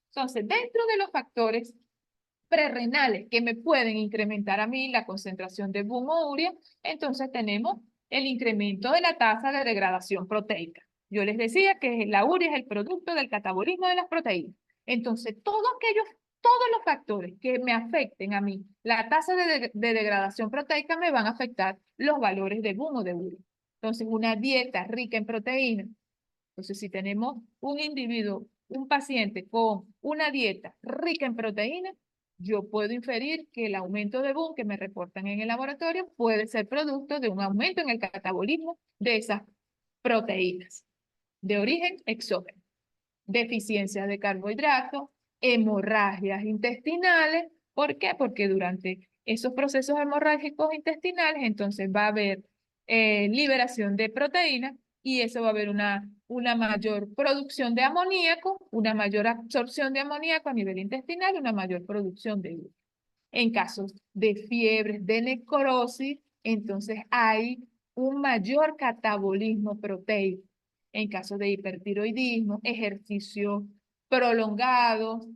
Entonces, dentro de los factores prerrenales que me pueden incrementar a mí la concentración de boom o urea, entonces tenemos el incremento de la tasa de degradación proteica. Yo les decía que la urea es el producto del catabolismo de las proteínas. Entonces, todos los factores que me afecten a mí, la tasa de degradación proteica me van a afectar los valores de boom o de urea. Entonces, una dieta rica en proteínas. Entonces, si tenemos un individuo, un paciente con una dieta rica en proteínas, yo puedo inferir que el aumento de boom que me reportan en el laboratorio puede ser producto de un aumento en el catabolismo de esas proteínas de origen exógeno. Deficiencias de carbohidratos, hemorragias intestinales. ¿Por qué? Porque durante esos procesos hemorrágicos intestinales, entonces va a haber liberación de proteínas y eso va a haber una mayor producción de amoníaco, una mayor absorción de amoníaco a nivel intestinal y una mayor producción de urea. En casos de fiebres, de necrosis, entonces hay un mayor catabolismo proteico. En casos de hipertiroidismo, ejercicio prolongado,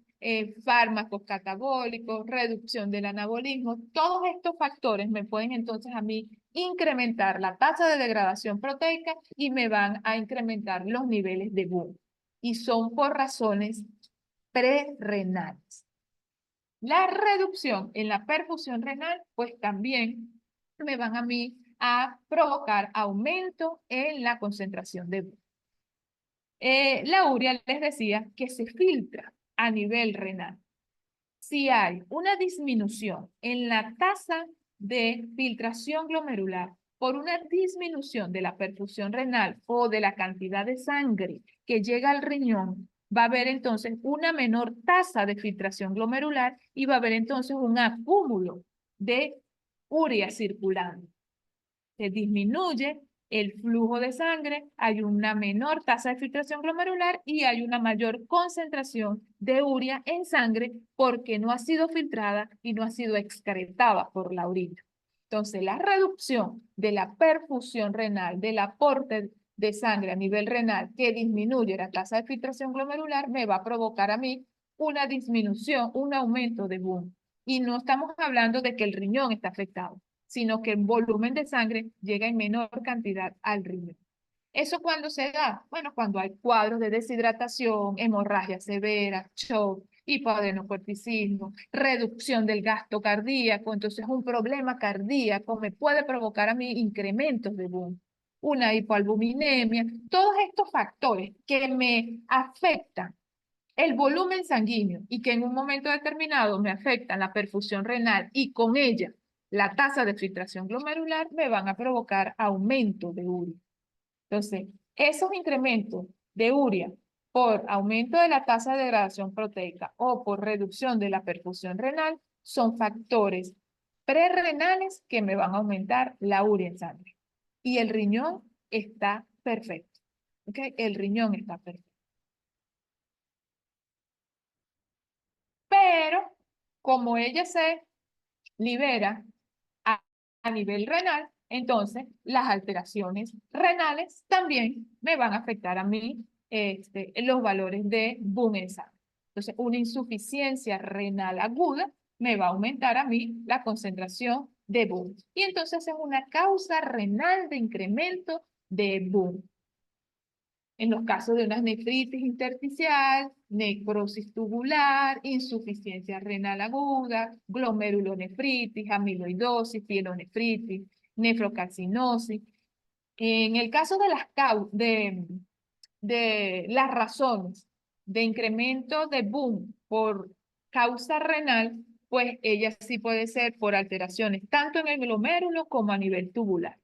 fármacos catabólicos, reducción del anabolismo, todos estos factores me pueden entonces a mí incrementar la tasa de degradación proteica y me van a incrementar los niveles de boom. Y son por razones prerrenales. La reducción en la perfusión renal, pues también me van a mí a provocar aumento en la concentración de boom. La urea les decía que se filtra a nivel renal. Si hay una disminución en la tasa de filtración glomerular por una disminución de la perfusión renal o de la cantidad de sangre que llega al riñón, va a haber entonces una menor tasa de filtración glomerular y va a haber entonces un acúmulo de urea circulando. Se disminuye el flujo de sangre, hay una menor tasa de filtración glomerular y hay una mayor concentración de urea en sangre porque no ha sido filtrada y no ha sido excretada por la orina. Entonces, la reducción de la perfusión renal, del aporte de sangre a nivel renal que disminuye la tasa de filtración glomerular, me va a provocar a mí una disminución, un aumento de boom. Y no estamos hablando de que el riñón está afectado, sino que el volumen de sangre llega en menor cantidad al riñón. ¿Eso cuándo se da? Bueno, cuando hay cuadros de deshidratación, hemorragia severa, shock, hipoadenocorticismo, reducción del gasto cardíaco, entonces un problema cardíaco me puede provocar a mí incrementos de boom, una hipoalbuminemia, todos estos factores que me afectan el volumen sanguíneo y que en un momento determinado me afectan la perfusión renal y con ella la tasa de filtración glomerular, me van a provocar aumento de urea. Entonces, esos incrementos de urea por aumento de la tasa de degradación proteica o por reducción de la perfusión renal son factores prerrenales que me van a aumentar la urea en sangre. Y el riñón está perfecto. ¿Ok? El riñón está perfecto. Pero como ella se libera a nivel renal, entonces las alteraciones renales también me van a afectar a mí los valores de boom en sangre. Entonces, una insuficiencia renal aguda me va a aumentar a mí la concentración de boom. Y entonces es una causa renal de incremento de boom. En los casos de una nefritis intersticial, necrosis tubular, insuficiencia renal aguda, glomerulonefritis, amiloidosis, pielonefritis, nefrocarcinosis. En el caso de de las razones de incremento de boom por causa renal, pues ella sí puede ser por alteraciones tanto en el glomérulo como a nivel tubular,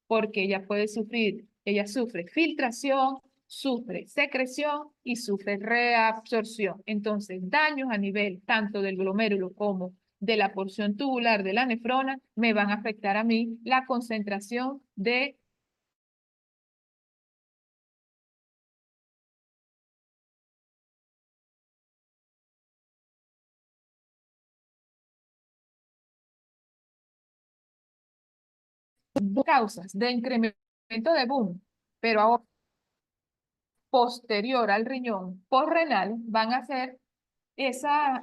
porque ella sufre filtración, sufre secreción y sufre reabsorción. Entonces, daños a nivel tanto del glomérulo como de la porción tubular de la nefrona me van a afectar a mí la concentración de causas de incremento de boom, pero ahora posterior al riñón renal van a ser esas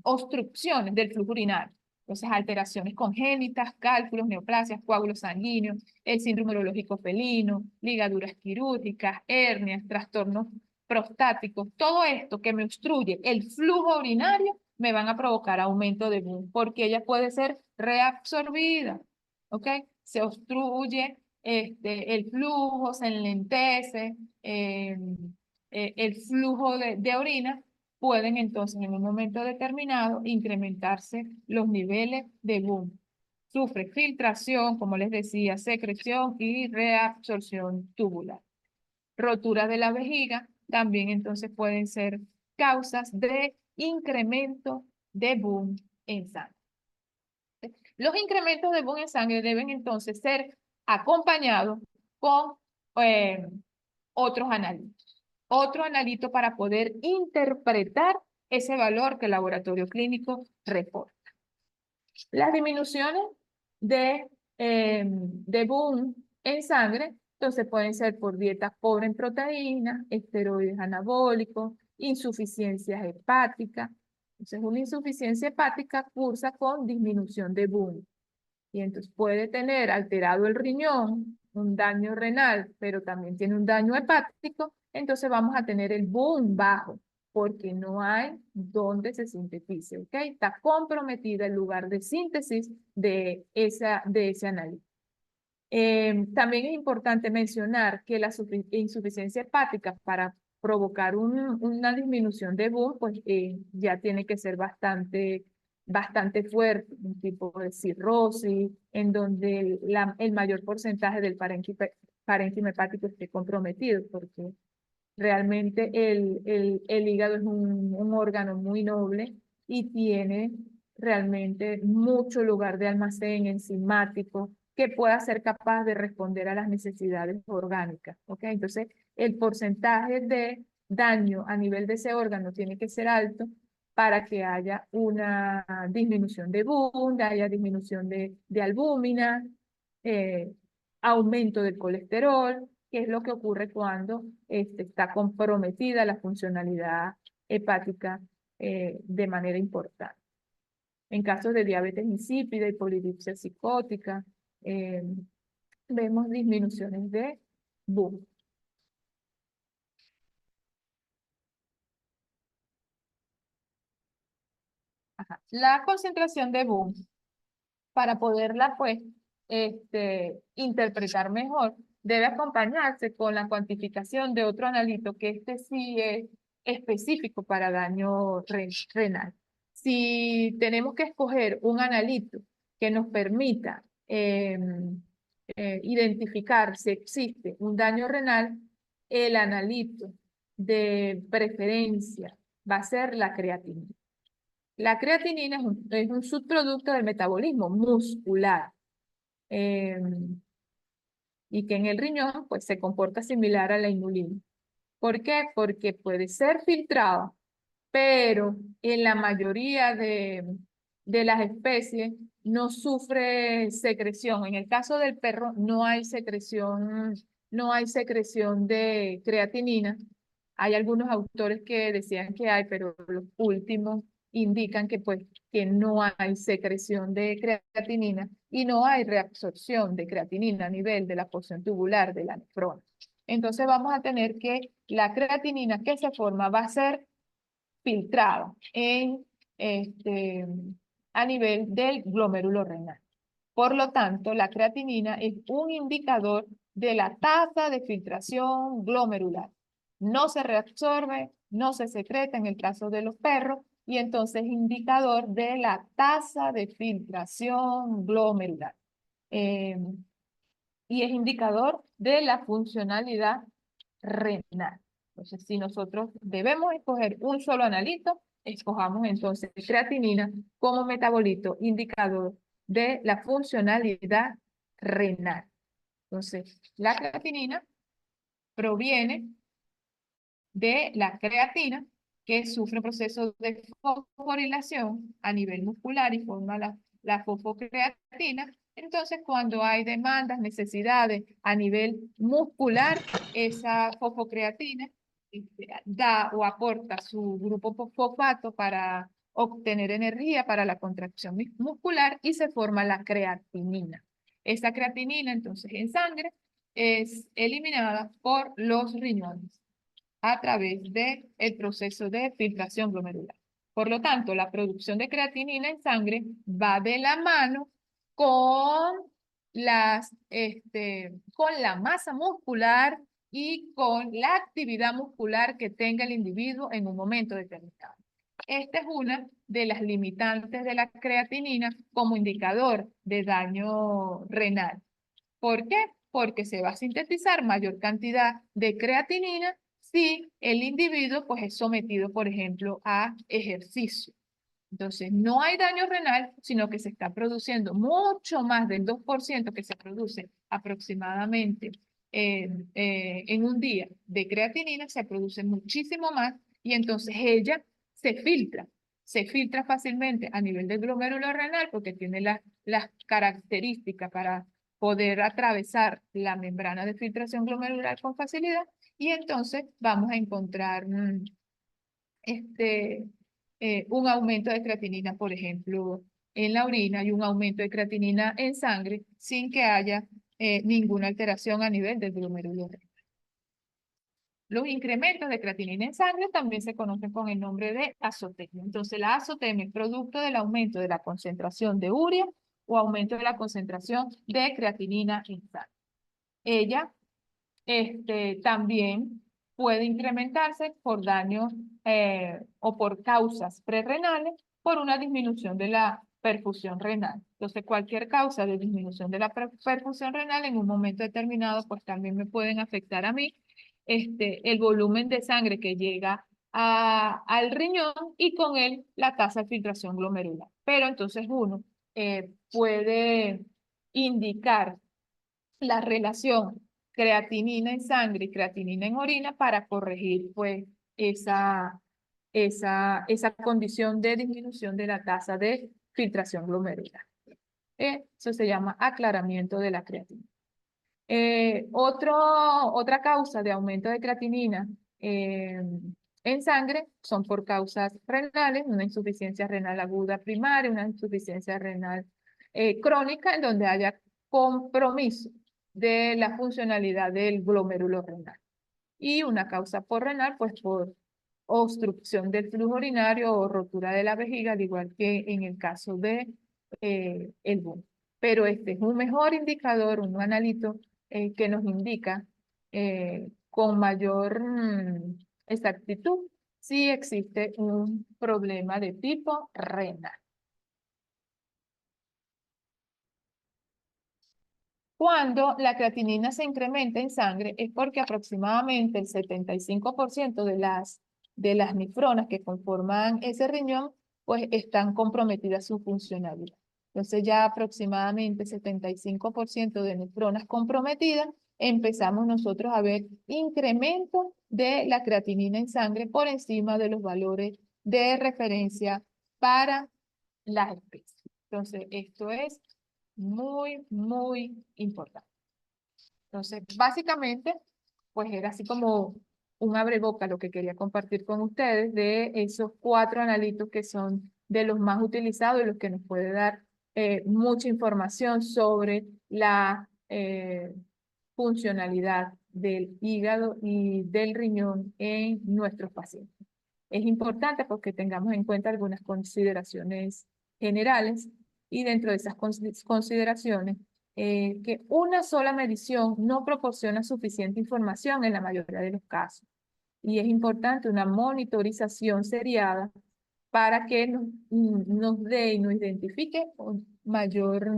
obstrucciones del flujo urinario. Entonces, alteraciones congénitas, cálculos, neoplasias, coágulos sanguíneos, el síndrome urológico felino, ligaduras quirúrgicas, hernias, trastornos prostáticos, todo esto que me obstruye el flujo urinario me van a provocar aumento de boom, porque ella puede ser reabsorbida, ¿ok? Se obstruye el flujo, se enlentece el flujo de orina, pueden entonces en un momento determinado incrementarse los niveles de boom. Sufre filtración, como les decía, secreción y reabsorción tubular. Rotura de la vejiga también entonces pueden ser causas de incremento de boom en sangre. Los incrementos de boom en sangre deben entonces ser acompañados con eh, otros analitos. Otro analito para poder interpretar ese valor que el laboratorio clínico reporta. Las disminuciones de boom en sangre, entonces pueden ser por dietas pobres en proteínas, esteroides anabólicos, insuficiencia hepática. Entonces, una insuficiencia hepática cursa con disminución de boom. Y entonces puede tener alterado el riñón, un daño renal, pero también tiene un daño hepático, entonces vamos a tener el boom bajo, porque no hay donde se sintetice, ¿ok? Está comprometida el lugar de síntesis de ese análisis. También es importante mencionar que la insuficiencia hepática para provocar una disminución de boom, pues ya tiene que ser bastante bastante fuerte, un tipo de cirrosis, en donde el mayor porcentaje del parénquima hepático esté comprometido, porque realmente el hígado es un órgano muy noble y tiene realmente mucho lugar de almacén enzimático que pueda ser capaz de responder a las necesidades orgánicas. ¿Ok? Entonces, el porcentaje de daño a nivel de ese órgano tiene que ser alto para que haya una disminución de BUN, haya disminución de albúmina, eh, aumento del colesterol, que es lo que ocurre cuando está comprometida la funcionalidad hepática de manera importante. En casos de diabetes insípida y polidipsia psicótica, eh, vemos disminuciones de BUN. Ajá. La concentración de BUN, para poderla pues interpretar mejor, debe acompañarse con la cuantificación de otro analito que este sí es específico para daño renal. Si tenemos que escoger un analito que nos permita identificar si existe un daño renal, el analito de preferencia va a ser la creatinina. La creatinina es un subproducto del metabolismo muscular eh, y que en el riñón pues, se comporta similar a la inulina. ¿Por qué? Porque puede ser filtrada, pero en la mayoría de las especies no sufre secreción. En el caso del perro no hay secreción de creatinina. Hay algunos autores que decían que hay, pero los últimos indican que, pues, que no hay secreción de creatinina y no hay reabsorción de creatinina a nivel de la porción tubular de la nefrona. Entonces vamos a tener que la creatinina que se forma va a ser filtrada a nivel del glomérulo renal. Por lo tanto, la creatinina es un indicador de la tasa de filtración glomerular. No se reabsorbe, no se secreta en el caso de los perros y entonces es indicador de la tasa de filtración glomerular. Eh, y es indicador de la funcionalidad renal. Entonces, si nosotros debemos escoger un solo analito, escojamos entonces creatinina como metabolito indicador de la funcionalidad renal. Entonces, la creatinina proviene de la creatina, que sufre un proceso de fosforilación a nivel muscular y forma la fosfocreatina. Entonces, cuando hay demandas, necesidades a nivel muscular, esa fosfocreatina da o aporta su grupo fosfato para obtener energía para la contracción muscular y se forma la creatinina. Esa creatinina, entonces, en sangre es eliminada por los riñones a través del proceso de filtración glomerular. Por lo tanto, la producción de creatinina en sangre va de la mano con, con la masa muscular y con la actividad muscular que tenga el individuo en un momento determinado. Esta es una de las limitantes de la creatinina como indicador de daño renal. ¿Por qué? Porque se va a sintetizar mayor cantidad de creatinina si el individuo pues, es sometido, por ejemplo, a ejercicio. Entonces, no hay daño renal, sino que se está produciendo mucho más del 2% que se produce aproximadamente en un día de creatinina, se produce muchísimo más y entonces ella se filtra fácilmente a nivel del glomérulo renal porque tiene las características para poder atravesar la membrana de filtración glomerular con facilidad y entonces vamos a encontrar un aumento de creatinina, por ejemplo, en la orina y un aumento de creatinina en sangre sin que haya ninguna alteración a nivel del glomérulo renal. Los incrementos de creatinina en sangre también se conocen con el nombre de azotemia. Entonces, la azotemia es producto del aumento de la concentración de urea o aumento de la concentración de creatinina en sangre. Ella también puede incrementarse por daño o por causas prerrenales por una disminución de la perfusión renal. Entonces, cualquier causa de disminución de la perfusión renal en un momento determinado, pues también me pueden afectar a mí el volumen de sangre que llega al riñón y con él la tasa de filtración glomerular. Pero entonces uno puede indicar la relación creatinina en sangre y creatinina en orina para corregir pues esa condición de disminución de la tasa de filtración glomerular. Eso se llama aclaramiento de la creatinina. Otra causa de aumento de creatinina en sangre son por causas renales, una insuficiencia renal aguda primaria, una insuficiencia renal crónica, en donde haya compromiso de la funcionalidad del glomérulo renal. Y una causa por renal, pues por obstrucción del flujo urinario o rotura de la vejiga, al igual que en el caso de el BUN. Pero este es un mejor indicador, un analito que nos indica con mayor exactitud si existe un problema de tipo renal. Cuando la creatinina se incrementa en sangre es porque aproximadamente el 75% de las nefronas que conforman ese riñón, pues están comprometidas su funcionalidad. Entonces ya aproximadamente 75% de nefronas comprometidas, empezamos nosotros a ver incremento de la creatinina en sangre por encima de los valores de referencia para las especies. Entonces, esto es muy, muy importante. Entonces, básicamente, pues era así como un abreboca lo que quería compartir con ustedes de esos 4 analitos que son de los más utilizados y los que nos puede dar mucha información sobre la funcionalidad del hígado y del riñón en nuestros pacientes. Es importante porque tengamos en cuenta algunas consideraciones generales y dentro de esas consideraciones, que una sola medición no proporciona suficiente información en la mayoría de los casos. Y es importante una monitorización seriada para que nos dé y nos identifique con mayor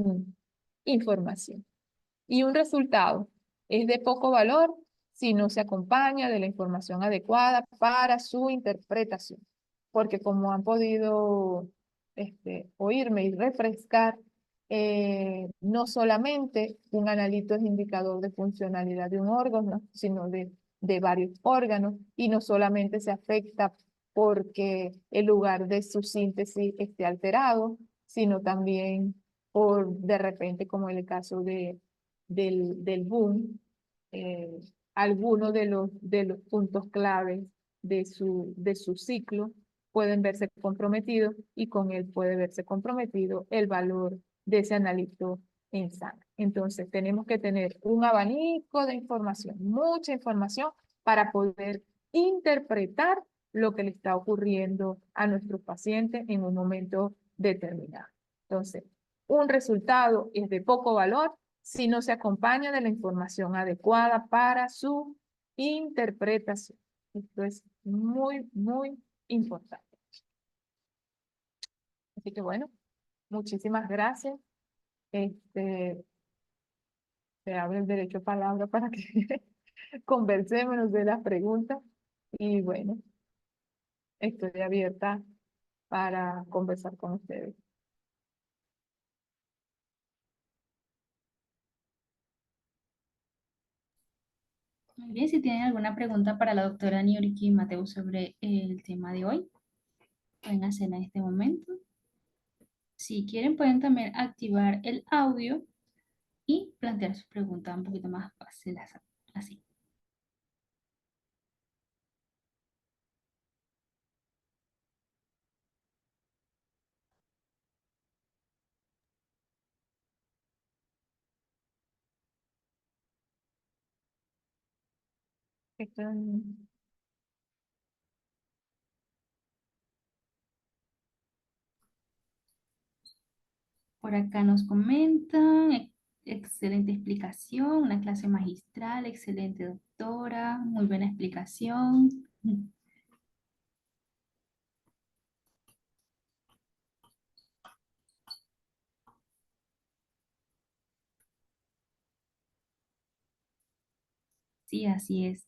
información. Y un resultado es de poco valor si no se acompaña de la información adecuada para su interpretación. Porque como han podido oírme y refrescar, no solamente un analito es indicador de funcionalidad de un órgano, sino de varios órganos, y no solamente se afecta porque el lugar de su síntesis esté alterado, sino también por de repente, como en el caso del boom, eh, algunos de los puntos claves de su ciclo pueden verse comprometidos y con él puede verse comprometido el valor de ese analito en sangre. Entonces, tenemos que tener un abanico de información, mucha información para poder interpretar lo que le está ocurriendo a nuestros pacientes en un momento determinado. Entonces, un resultado es de poco valor si no se acompaña de la información adecuada para su interpretación. Esto es muy, muy importante. Así que bueno, muchísimas gracias. Se abre el derecho a palabra para que conversemos de las preguntas. Y bueno, estoy abierta para conversar con ustedes. Muy bien, si tienen alguna pregunta para la doctora Niuriki Mateo sobre el tema de hoy, pueden hacerla en este momento. Si quieren, pueden también activar el audio y plantear su pregunta un poquito más fácil, así. Esto, Por acá nos comentan, Excelente explicación, una clase magistral, excelente doctora, muy buena explicación. Sí, así es.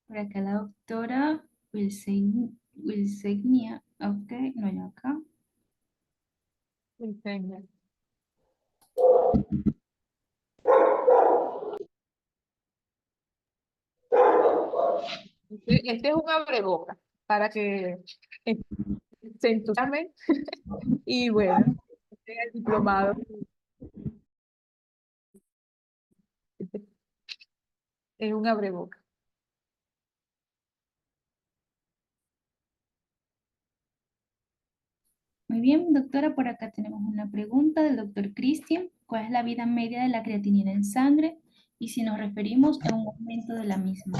Por acá la doctora Wilsegnia, ok, no hay acá. Enseña. Este es un abrebocas para que se entusiasmen y bueno, tengan el diplomado. Es un abrebocas. Muy bien, doctora, por acá tenemos una pregunta del doctor Christian. ¿Cuál es la vida media de la creatinina en sangre? Y si nos referimos a un aumento de la misma.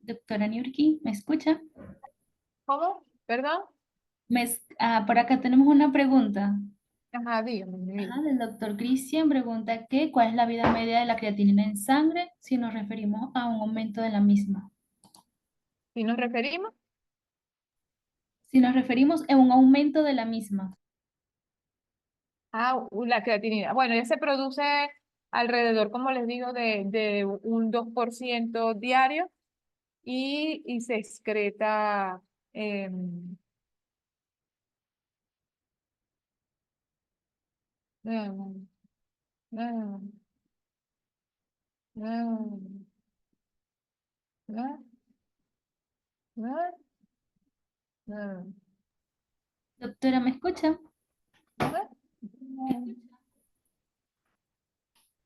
Doctora Niurki, ¿me escucha? ¿Cómo? ¿Perdón? Por acá tenemos una pregunta. Ajá, dígame, mi vida. Ajá, del doctor Christian pregunta que ¿cuál es la vida media de la creatinina en sangre si nos referimos a un aumento de la misma? Si nos referimos Si nos referimos a un aumento de la misma. a la creatinina. Bueno, ya se produce alrededor, como les digo, de un 2% diario y se excreta. em, em, em, em, em, em, em, Doctora, ¿me escucha? ¿Me em,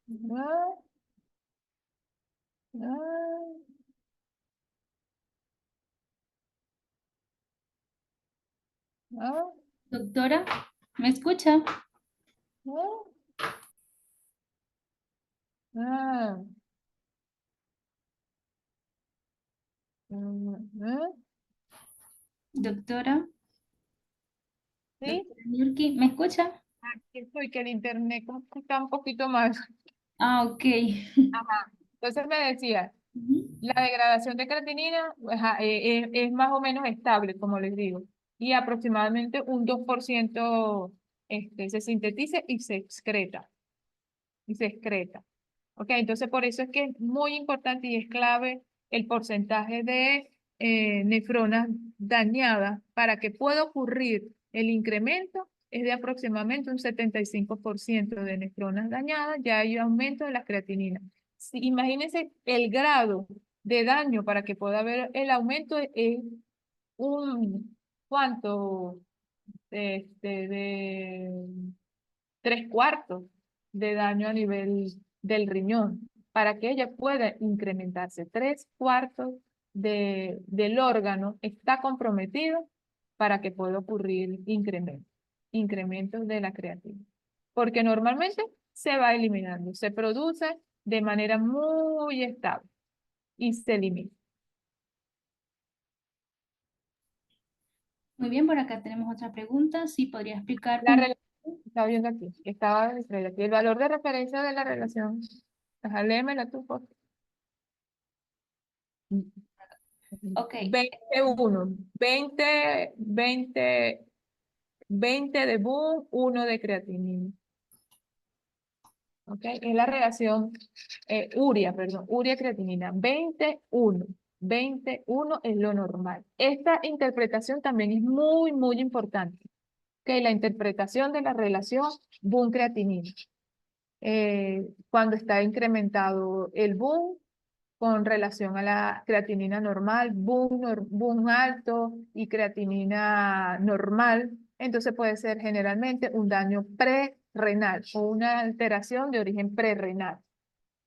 escucha? em, em, Doctora, ¿me escucha? em, em, em. Doctora, ¿Sí? doctora Niurki, ¿me escucha? Aquí estoy, que el internet como que está un poquito más. Ah, ok. Ajá. Entonces me decía, Ujú. la degradación de creatinina ajá, es más o menos estable, como les digo, y aproximadamente un 2% se sintetiza y se excreta. ¿Ok? Entonces por eso es que es muy importante y es clave el porcentaje de nefronas dañadas para que pueda ocurrir el incremento es de aproximadamente un 75% de nefronas dañadas, ya hay aumento de la creatinina. Imagínense el grado de daño para que pueda haber el aumento es un, ¿cuánto? De 3/4 de daño a nivel del riñón, para que ella pueda incrementarse. 3/4 del órgano está comprometido para que pueda ocurrir incrementos de la creatina. Porque normalmente se va eliminando, se produce de manera muy estable y se elimina. Muy bien, por acá tenemos otra pregunta. Si podría explicar La un... relación, estaba viendo aquí, estaba distraída aquí. El valor de referencia de la relación, ajá, léemela tú, por favor. Ok, 21, 20 de boom, 1 de creatinina. ¿Ok? Es la relación urea-creatinina. 21 es lo normal. Esta interpretación también es muy, muy importante. Que la interpretación de la relación boom-creatinina. Cuando está incrementado el boom, con relación a la creatinina normal, boom alto y creatinina normal, entonces puede ser generalmente un daño prerrenal o una alteración de origen prerrenal.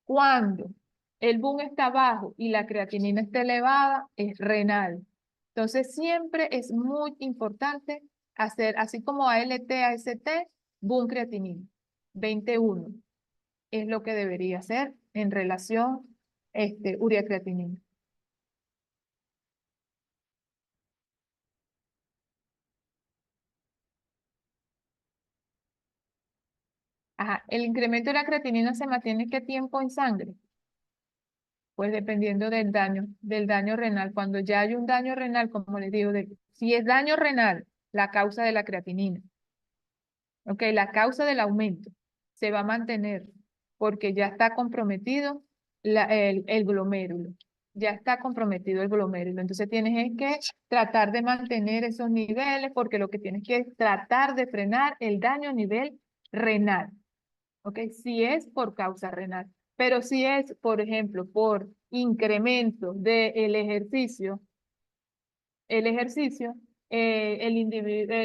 Cuando el boom está bajo y la creatinina está elevada, es renal. Entonces siempre es muy importante hacer, así como ALT, AST, boom creatinina, 21. es lo que debería ser en relación urea-creatinina. Ajá, el incremento de la creatinina se mantiene ¿qué tiempo en sangre? Pues dependiendo del daño renal. Cuando ya hay un daño renal, como les digo, si es daño renal, la causa de la creatinina, ok, la causa del aumento se va a mantener porque ya está comprometido el glomérulo. Ya está comprometido el glomérulo. Entonces tienes que tratar de mantener esos niveles porque lo que tienes que es tratar de frenar el daño a nivel renal. ¿Ok? Si es por causa renal. Pero si es, por ejemplo, por incremento del ejercicio, el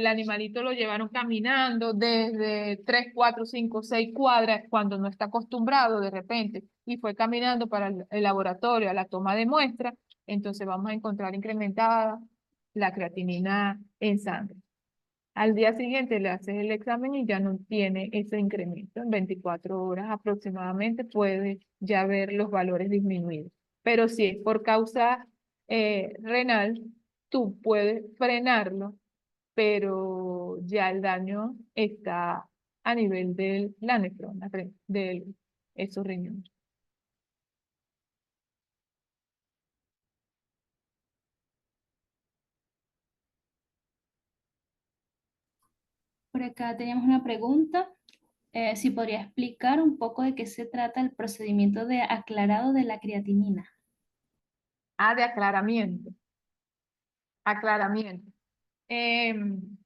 animalito lo llevaron caminando desde 3, 4, 5, 6 cuadras cuando no está acostumbrado de repente y fue caminando para el laboratorio a la toma de muestra, entonces vamos a encontrar incrementada la creatinina en sangre. Al día siguiente le haces el examen y ya no tiene ese incremento. En 24 horas aproximadamente puede ya ver los valores disminuidos. Pero si es por causa renal, tú puedes frenarlo, pero ya el daño está a nivel de la nefrona, de esos riñones. Por acá teníamos una pregunta. Si podría explicar un poco de qué se trata el procedimiento de aclarado de la creatinina. Ah, de aclaramiento. Aclaramiento. En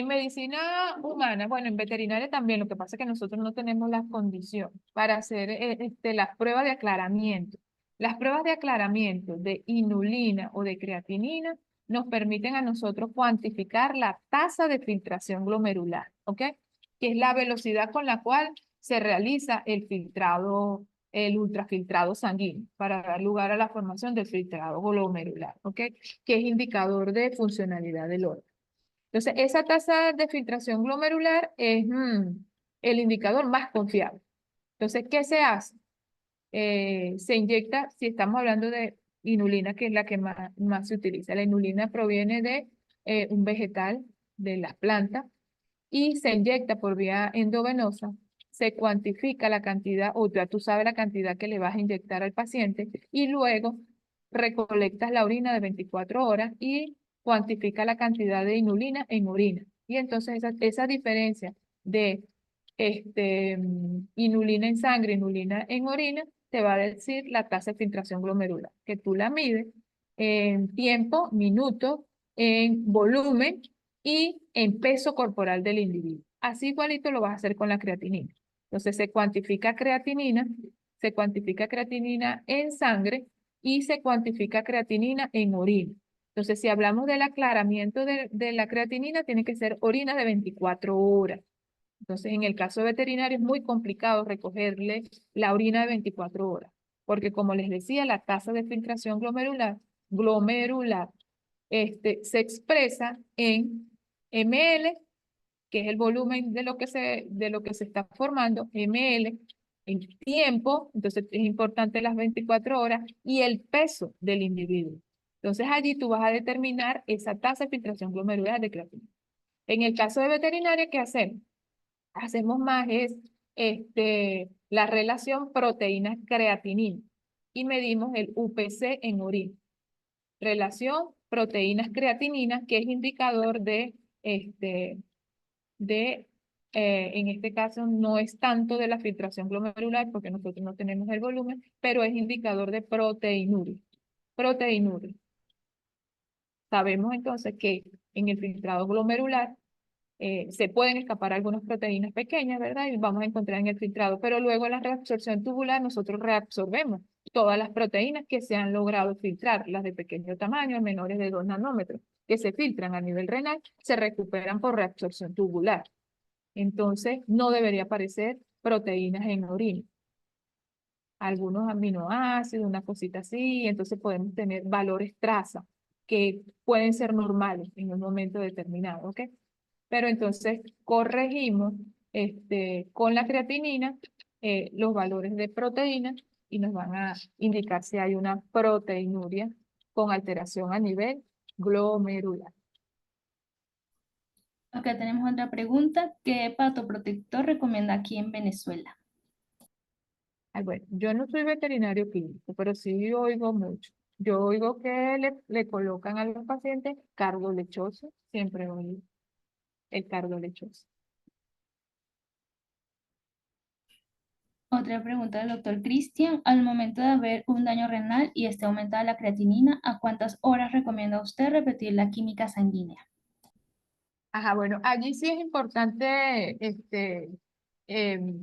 medicina humana, bueno, en veterinaria también, lo que pasa es que nosotros no tenemos las condiciones para hacer las pruebas de aclaramiento. Las pruebas de aclaramiento de inulina o de creatinina nos permiten a nosotros cuantificar la tasa de filtración glomerular, ¿ok? Que es la velocidad con la cual se realiza el filtrado, el ultrafiltrado sanguíneo para dar lugar a la formación del filtrado glomerular, ¿ok? Que es indicador de funcionalidad del órgano. Entonces, esa tasa de filtración glomerular es el indicador más confiable. Entonces, ¿qué se hace? Se inyecta, si estamos hablando de inulina, que es la que más se utiliza. La inulina proviene de un vegetal de la planta y se inyecta por vía endovenosa. Se cuantifica la cantidad, o ya tú sabes la cantidad que le vas a inyectar al paciente, y luego recolectas la orina de 24 horas y cuantifica la cantidad de inulina en orina. Y entonces esa diferencia de inulina en sangre, inulina en orina, te va a decir la tasa de filtración glomerular, que tú la mides en tiempo, minutos, en volumen y en peso corporal del individuo. Así igualito lo vas a hacer con la creatinina. Entonces se cuantifica creatinina en sangre y se cuantifica creatinina en orina. Entonces, si hablamos del aclaramiento de la creatinina, tiene que ser orina de 24 horas. Entonces, en el caso veterinario es muy complicado recogerle la orina de 24 horas, porque como les decía, la tasa de filtración glomerular, se expresa en ml, que es el volumen de lo que se está formando, ml, en tiempo, entonces es importante las 24 horas, y el peso del individuo. Entonces allí tú vas a determinar esa tasa de filtración glomerular de creatinina. En el caso de veterinaria, ¿qué hacemos? Hacemos más es la relación proteínas-creatinina y medimos el UPC en orina. Relación proteínas-creatinina, que es indicador este, en este caso no es tanto de la filtración glomerular porque nosotros no tenemos el volumen, pero es indicador de proteinuria. Proteinuria. Sabemos entonces que en el filtrado glomerular se pueden escapar algunas proteínas pequeñas, ¿verdad? Y vamos a encontrar en el filtrado, pero luego en la reabsorción tubular nosotros reabsorbemos todas las proteínas que se han logrado filtrar, las de pequeño tamaño, menores de 2 nanómetros, que se filtran a nivel renal, se recuperan por reabsorción tubular. Entonces, no debería aparecer proteínas en orina. Algunos aminoácidos, una cosita así, entonces podemos tener valores traza que pueden ser normales en un momento determinado, ¿ok? Pero entonces corregimos con la creatinina los valores de proteína y nos van a indicar si hay una proteinuria con alteración a nivel glomerular. Acá tenemos otra pregunta. ¿Qué hepatoprotector recomienda aquí en Venezuela? Ay, bueno, yo no soy veterinario clínico, pero sí oigo mucho. Yo oigo que le colocan a los pacientes cargo lechoso, siempre oigo el cargo lechoso. Otra pregunta del doctor Cristian. Al momento de haber un daño renal y esté aumentada la creatinina, ¿a cuántas horas recomienda usted repetir la química sanguínea? Ajá, bueno, allí sí es importante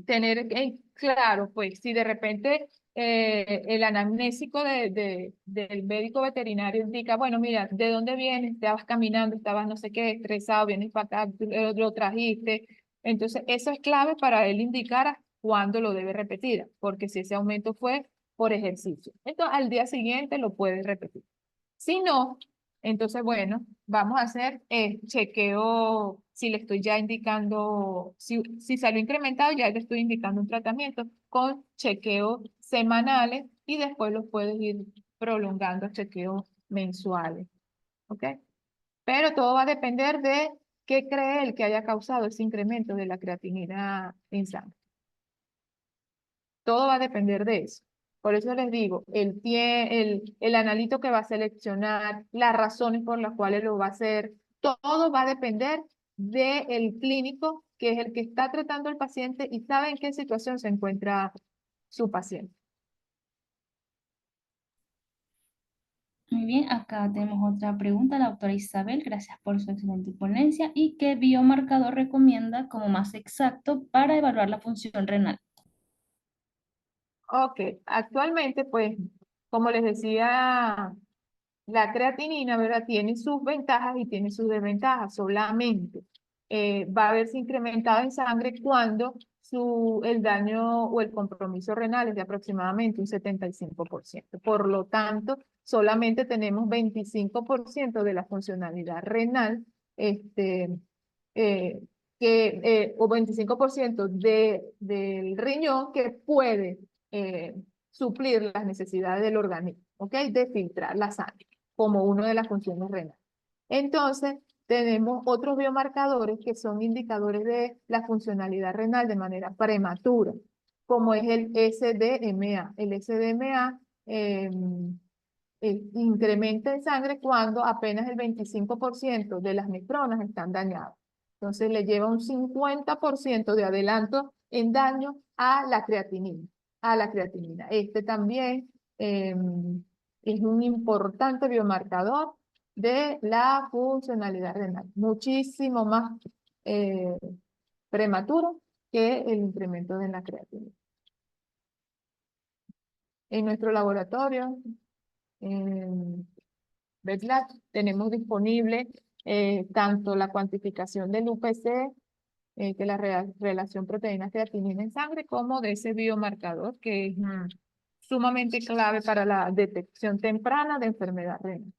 tener en claro, pues, si de repente el anamnésico del médico veterinario indica, bueno, mira, ¿de dónde vienes? Estabas caminando, estabas no sé qué, estresado, vienes para acá, tú lo trajiste. Entonces, eso es clave para él indicar a cuándo lo debe repetir, porque si ese aumento fue por ejercicio. Entonces, al día siguiente lo puedes repetir. Si no, entonces, bueno, vamos a hacer chequeo, si le estoy ya indicando, si salió incrementado, ya le estoy indicando un tratamiento con chequeos semanales y después los puedes ir prolongando a chequeos mensuales, ¿ok? Pero todo va a depender de qué cree el que haya causado ese incremento de la creatinina en sangre. Todo va a depender de eso. Por eso les digo, el analito que va a seleccionar, las razones por las cuales lo va a hacer, todo va a depender del clínico, que es el que está tratando al paciente y sabe en qué situación se encuentra su paciente. Muy bien, acá tenemos otra pregunta, la doctora Isabel, gracias por su excelente ponencia. ¿Y qué biomarcador recomienda como más exacto para evaluar la función renal? Ok, actualmente, pues, como les decía, la creatinina, ¿verdad? Tiene sus ventajas y tiene sus desventajas. Solamente va a verse incrementada en sangre cuando el daño o el compromiso renal es de aproximadamente un 75%. Por lo tanto, solamente tenemos 25% de la funcionalidad renal, este, eh, o 25% del riñón que puede suplir las necesidades del organismo, ¿ok? De filtrar la sangre como una de las funciones renales. Entonces, tenemos otros biomarcadores que son indicadores de la funcionalidad renal de manera prematura, como es el SDMA. El SDMA incrementa en sangre cuando apenas el 25% de las neuronas están dañadas. Entonces, le lleva un 50% de adelanto en daño a la creatinina. A la creatinina. Este también es un importante biomarcador de la funcionalidad renal, muchísimo más eh, prematuro que el incremento de la creatinina. En nuestro laboratorio, en ¿verdad? Tenemos disponible tanto la cuantificación del UPC, que es la relación proteína-creatinina en sangre, como de ese biomarcador que es sumamente clave para la detección temprana de enfermedad renal.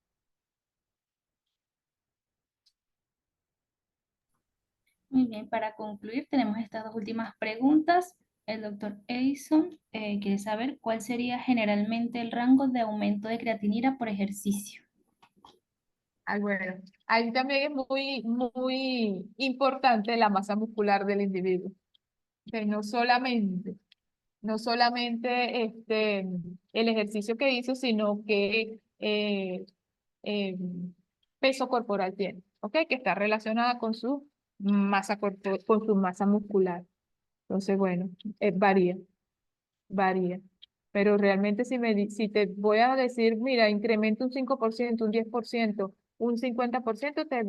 Muy bien, para concluir tenemos estas dos últimas preguntas. El doctor Edison quiere saber cuál sería generalmente el rango de aumento de creatinina por ejercicio. Ay, bueno, ahí también es muy importante la masa muscular del individuo. Que no solamente el ejercicio que hizo, sino que eh, peso corporal tiene, ¿ok? Que está relacionada con su con su masa muscular. Entonces, bueno, varía. Pero realmente si te voy a decir, mira, incrementa un 5%, un 10%, un 50%, te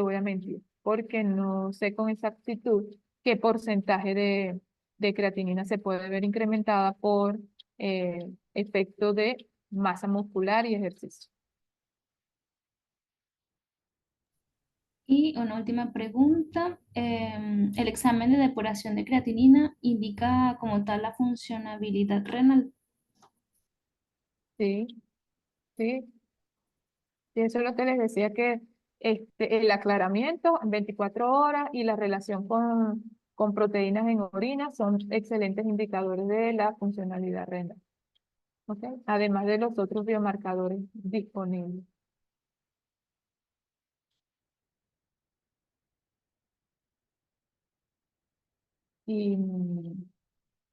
voy a mentir, porque no sé con exactitud qué porcentaje de creatinina se puede ver incrementada por efecto de masa muscular y ejercicio. Y una última pregunta, ¿el examen de depuración de creatinina indica como tal la funcionabilidad renal? Sí, sí. Y eso es lo que les decía que el aclaramiento en 24 horas y la relación con proteínas en orina son excelentes indicadores de la funcionalidad renal. ¿Ok? Además de los otros biomarcadores disponibles. Y,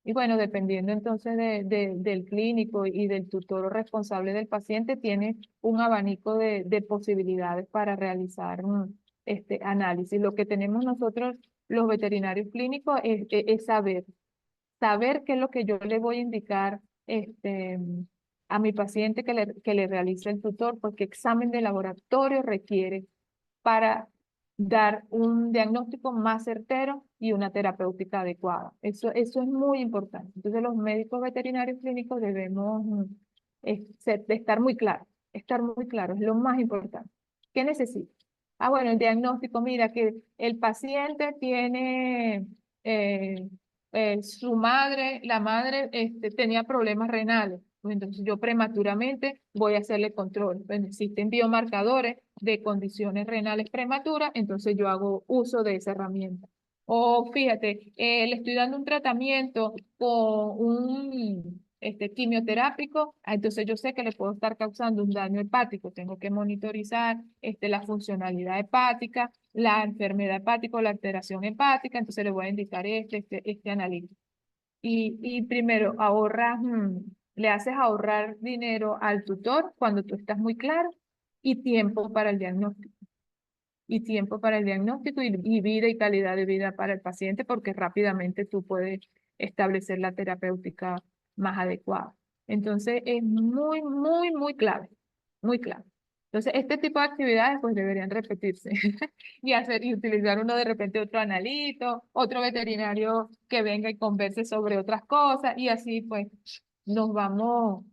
y bueno, dependiendo entonces del clínico y del tutor responsable del paciente, tiene un abanico de posibilidades para realizar este análisis. Lo que tenemos nosotros, los veterinarios clínicos, es saber qué es lo que yo le voy a indicar a mi paciente que le realice el tutor, porque examen de laboratorio requiere para dar un diagnóstico más certero y una terapéutica adecuada. Eso es muy importante. Entonces los médicos veterinarios clínicos debemos estar muy claros, es lo más importante. ¿Qué necesita? Ah, bueno, el diagnóstico, mira que el paciente tiene su madre, la madre tenía problemas renales. Pues entonces yo prematuramente voy a hacerle control. Bueno, existen biomarcadores de condiciones renales prematuras, entonces yo hago uso de esa herramienta. O fíjate, le estoy dando un tratamiento con un quimioterápico, entonces yo sé que le puedo estar causando un daño hepático. Tengo que monitorizar la funcionalidad hepática, la enfermedad hepática o la alteración hepática, entonces le voy a indicar este analítico. Y primero, le haces ahorrar dinero al tutor cuando tú estás muy claro y tiempo para el diagnóstico. Y tiempo para el diagnóstico y vida y calidad de vida para el paciente porque rápidamente tú puedes establecer la terapéutica más adecuada. Entonces es muy, muy, muy clave, muy clave. Entonces este tipo de actividades pues deberían repetirse y utilizar uno de repente otro analito, otro veterinario que venga y converse sobre otras cosas y así pues nos vamos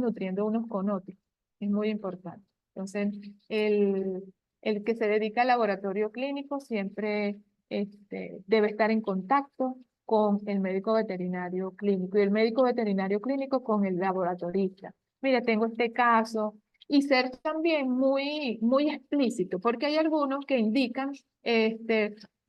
nutriendo unos con otros. Es muy importante. Entonces el que se dedica al laboratorio clínico siempre debe estar en contacto con el médico veterinario clínico y el médico veterinario clínico con el laboratorista. Mira, tengo este caso y ser también muy, muy explícito, porque hay algunos que indican,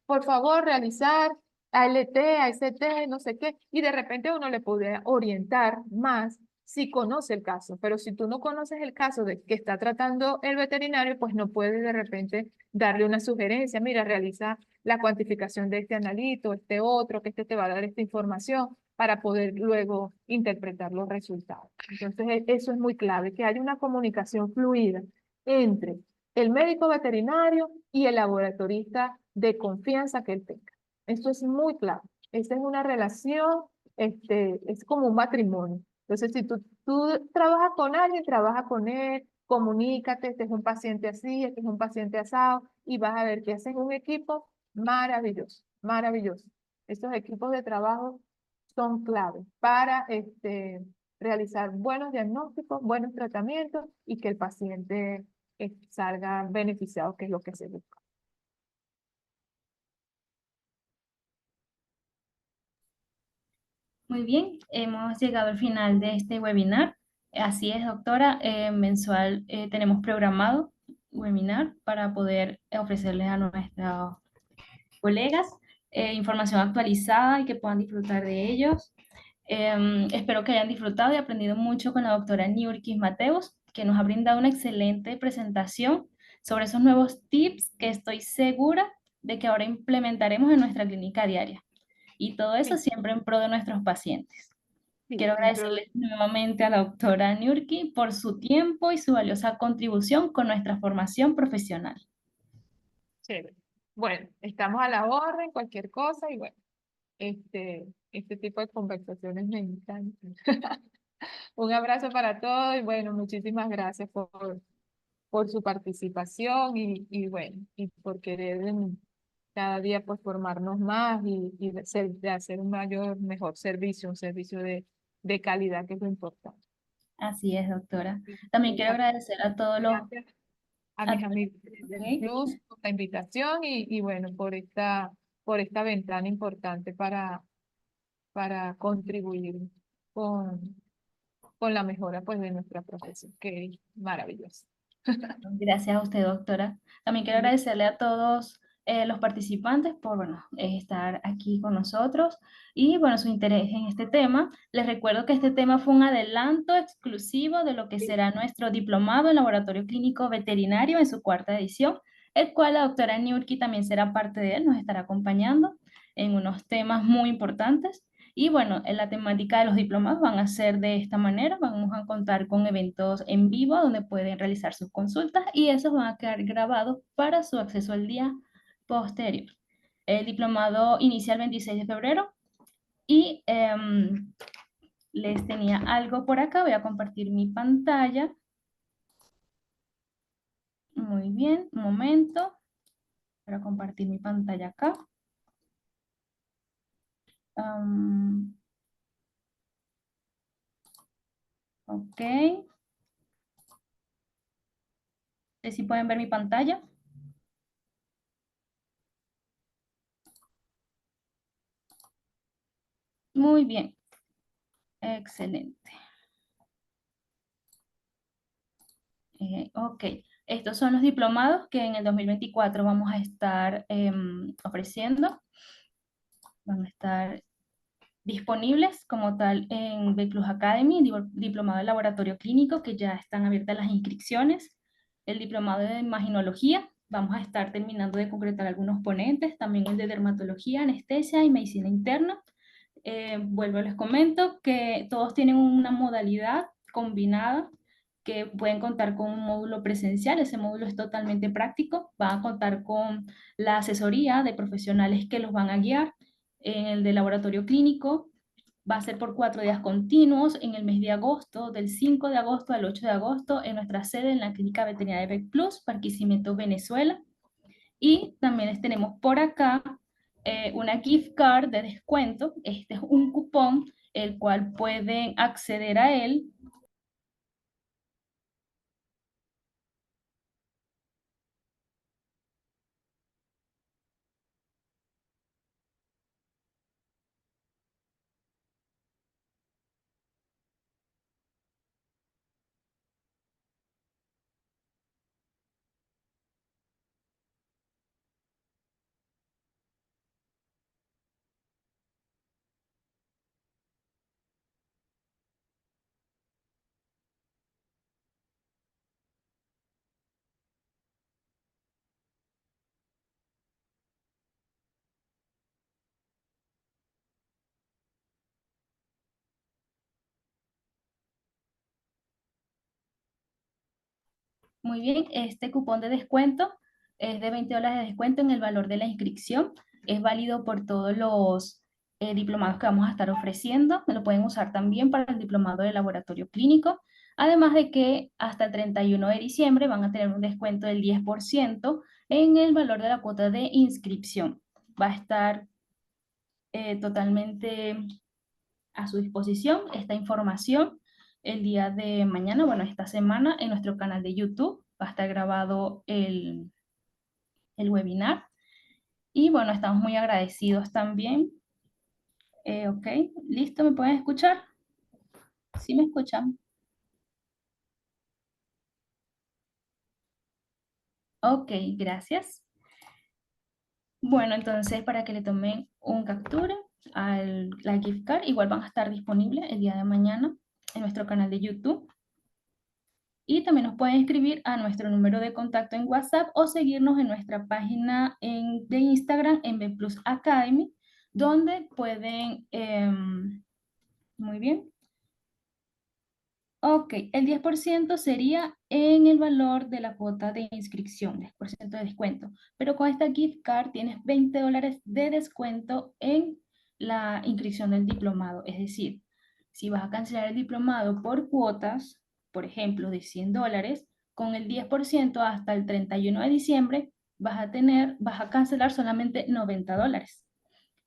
por favor, realizar ALT, AST, no sé qué, y de repente uno le puede orientar más si conoce el caso, pero si tú no conoces el caso de que está tratando el veterinario, pues no puedes de repente darle una sugerencia, mira, realiza la cuantificación de este analito, este otro, que este te va a dar esta información para poder luego interpretar los resultados. Entonces, eso es muy clave, que haya una comunicación fluida entre el médico veterinario y el laboratorista de confianza que él tenga. Eso es muy clave. Esa es una relación, es como un matrimonio. Entonces, si tú trabajas con alguien, trabaja con él, comunícate, este es un paciente así, este es un paciente asado, y vas a ver que hacen un equipo maravilloso, maravilloso. Estos equipos de trabajo son claves para realizar buenos diagnósticos, buenos tratamientos y que el paciente salga beneficiado, que es lo que se busca. Muy bien, hemos llegado al final de este webinar. Así es, doctora, mensual tenemos programado webinar para poder ofrecerles a nuestros colegas información actualizada y que puedan disfrutar de ellos. Espero que hayan disfrutado y aprendido mucho con la doctora Niurkis Mateus, que nos ha brindado una excelente presentación sobre esos nuevos tips que estoy segura de que ahora implementaremos en nuestra clínica diaria. Y todo eso Sí, siempre en pro de nuestros pacientes. sí, Quiero dentro de... agradecerle nuevamente a la doctora Niurki por su tiempo y su valiosa contribución con nuestra formación profesional. Chévere. Bueno, estamos a la orden, cualquier cosa, y bueno, este tipo de conversaciones me encantan. Un abrazo para todos y bueno, muchísimas gracias por su participación y bueno, y por querer cada día pues formarnos más y de hacer un mejor servicio, un servicio de calidad, que es lo importante. Así es, doctora. Y, También quiero muchas agradecer a todos los... gracias a a mis todos- amigos del ok. Plus por la invitación y bueno, por esta ventana importante para contribuir con, con la mejora pues, de nuestra profesión, que es maravillosa. Gracias a usted, doctora. También quiero agradecerle a todos los participantes por, bueno, estar aquí con nosotros y, bueno, su interés en este tema. Les recuerdo que este tema fue un adelanto exclusivo de lo que será nuestro diplomado en Laboratorio Clínico Veterinario en su cuarta edición, el cual la doctora Niurki también será parte de él, nos estará acompañando en unos temas muy importantes. Y bueno, en la temática de los diplomados van a ser de esta manera, vamos a contar con eventos en vivo donde pueden realizar sus consultas y esos van a quedar grabados para su acceso al día posterior. El diplomado inicia el 26 de febrero y les tenía algo por acá, voy a compartir mi pantalla. Muy bien, un momento para compartir mi pantalla acá. Ok, si pueden ver mi pantalla. Muy bien, excelente. Ok, estos son los diplomados que en el 2024 vamos a estar ofreciendo. Van a estar disponibles como tal en B Plus Academy, diplomado de laboratorio clínico, que ya están abiertas las inscripciones. El diplomado de imaginología, vamos a estar terminando de concretar algunos ponentes, también el de dermatología, anestesia y medicina interna. Vuelvo, les comento que todos tienen una modalidad combinada que pueden contar con un módulo presencial, ese módulo es totalmente práctico, van a contar con la asesoría de profesionales que los van a guiar. En el de laboratorio clínico va a ser por 4 días continuos en el mes de agosto, del 5 de agosto al 8 de agosto, en nuestra sede en la Clínica Veterinaria de Bec Plus, Barquisimeto, Venezuela. Y también les tenemos por acá una gift card de descuento. Este es un cupón el cual pueden acceder a él. Muy bien, este cupón de descuento es de $20 de descuento en el valor de la inscripción. Es válido por todos los diplomados que vamos a estar ofreciendo. Lo pueden usar también para el diplomado de laboratorio clínico. Además de que hasta el 31 de diciembre van a tener un descuento del 10% en el valor de la cuota de inscripción. Va a estar totalmente a su disposición esta información el día de mañana, bueno, esta semana en nuestro canal de YouTube. Va a estar grabado el webinar. Y bueno, estamos muy agradecidos también. Ok, listo, ¿me pueden escuchar? ¿Sí me escuchan? Ok, gracias. Bueno, entonces para que le tomen un captura a la gift card, igual van a estar disponibles el día de mañana en nuestro canal de YouTube. Y también nos pueden escribir a nuestro número de contacto en WhatsApp o seguirnos en nuestra página de Instagram en B Plus Academy, donde pueden, muy bien. Ok, el 10% sería en el valor de la cuota de inscripción, 10% de descuento. Pero con esta gift card tienes $20 de descuento en la inscripción del diplomado. Es decir, si vas a cancelar el diplomado por cuotas, por ejemplo, de $100, con el 10% hasta el 31 de diciembre vas a cancelar solamente $90.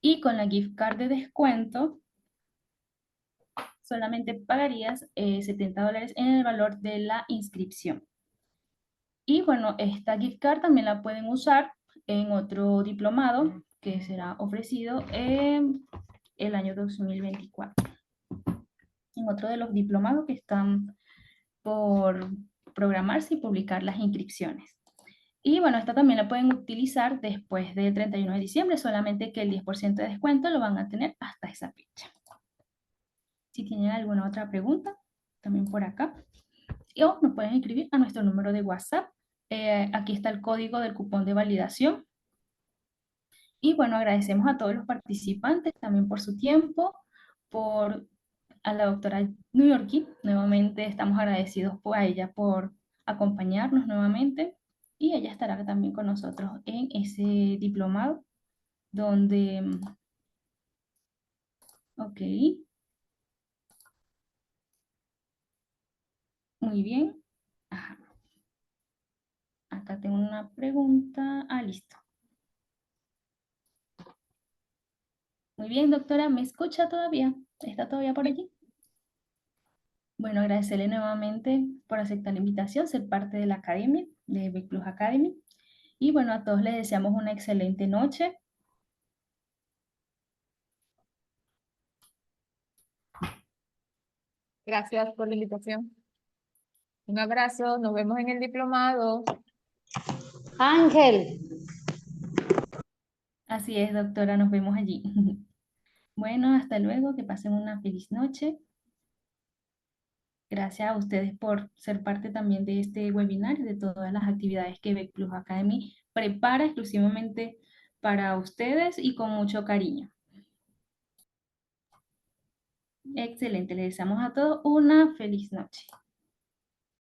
Y con la gift card de descuento solamente pagarías $70 en el valor de la inscripción. Y bueno, esta gift card también la pueden usar en otro diplomado que será ofrecido en el año 2024. En otro de los diplomados que están por programarse y publicar las inscripciones. Y bueno, esta también la pueden utilizar después del 31 de diciembre, solamente que el 10% de descuento lo van a tener hasta esa fecha. Si tienen alguna otra pregunta, también por acá. O nos pueden escribir a nuestro número de WhatsApp. Aquí está el código del cupón de validación. Y bueno, agradecemos a todos los participantes también por su tiempo, por a la doctora New Yorkie. Nuevamente estamos agradecidos a ella por acompañarnos nuevamente y ella estará también con nosotros en ese diplomado donde, ok, muy bien. Ajá, acá tengo una pregunta. Ah, listo. Muy bien, doctora, ¿me escucha todavía? ¿Está todavía por allí? Bueno, agradecerle nuevamente por aceptar la invitación, ser parte de la academia, de B Plus Academy. Y bueno, a todos les deseamos una excelente noche. Gracias por la invitación. Un abrazo, nos vemos en el diplomado. Ángel, Así es, doctora, nos vemos allí. Bueno, hasta luego, que pasen una feliz noche. Gracias a ustedes por ser parte también de este webinar y de todas las actividades que B Plus Academy prepara exclusivamente para ustedes y con mucho cariño. Excelente, les deseamos a todos una feliz noche.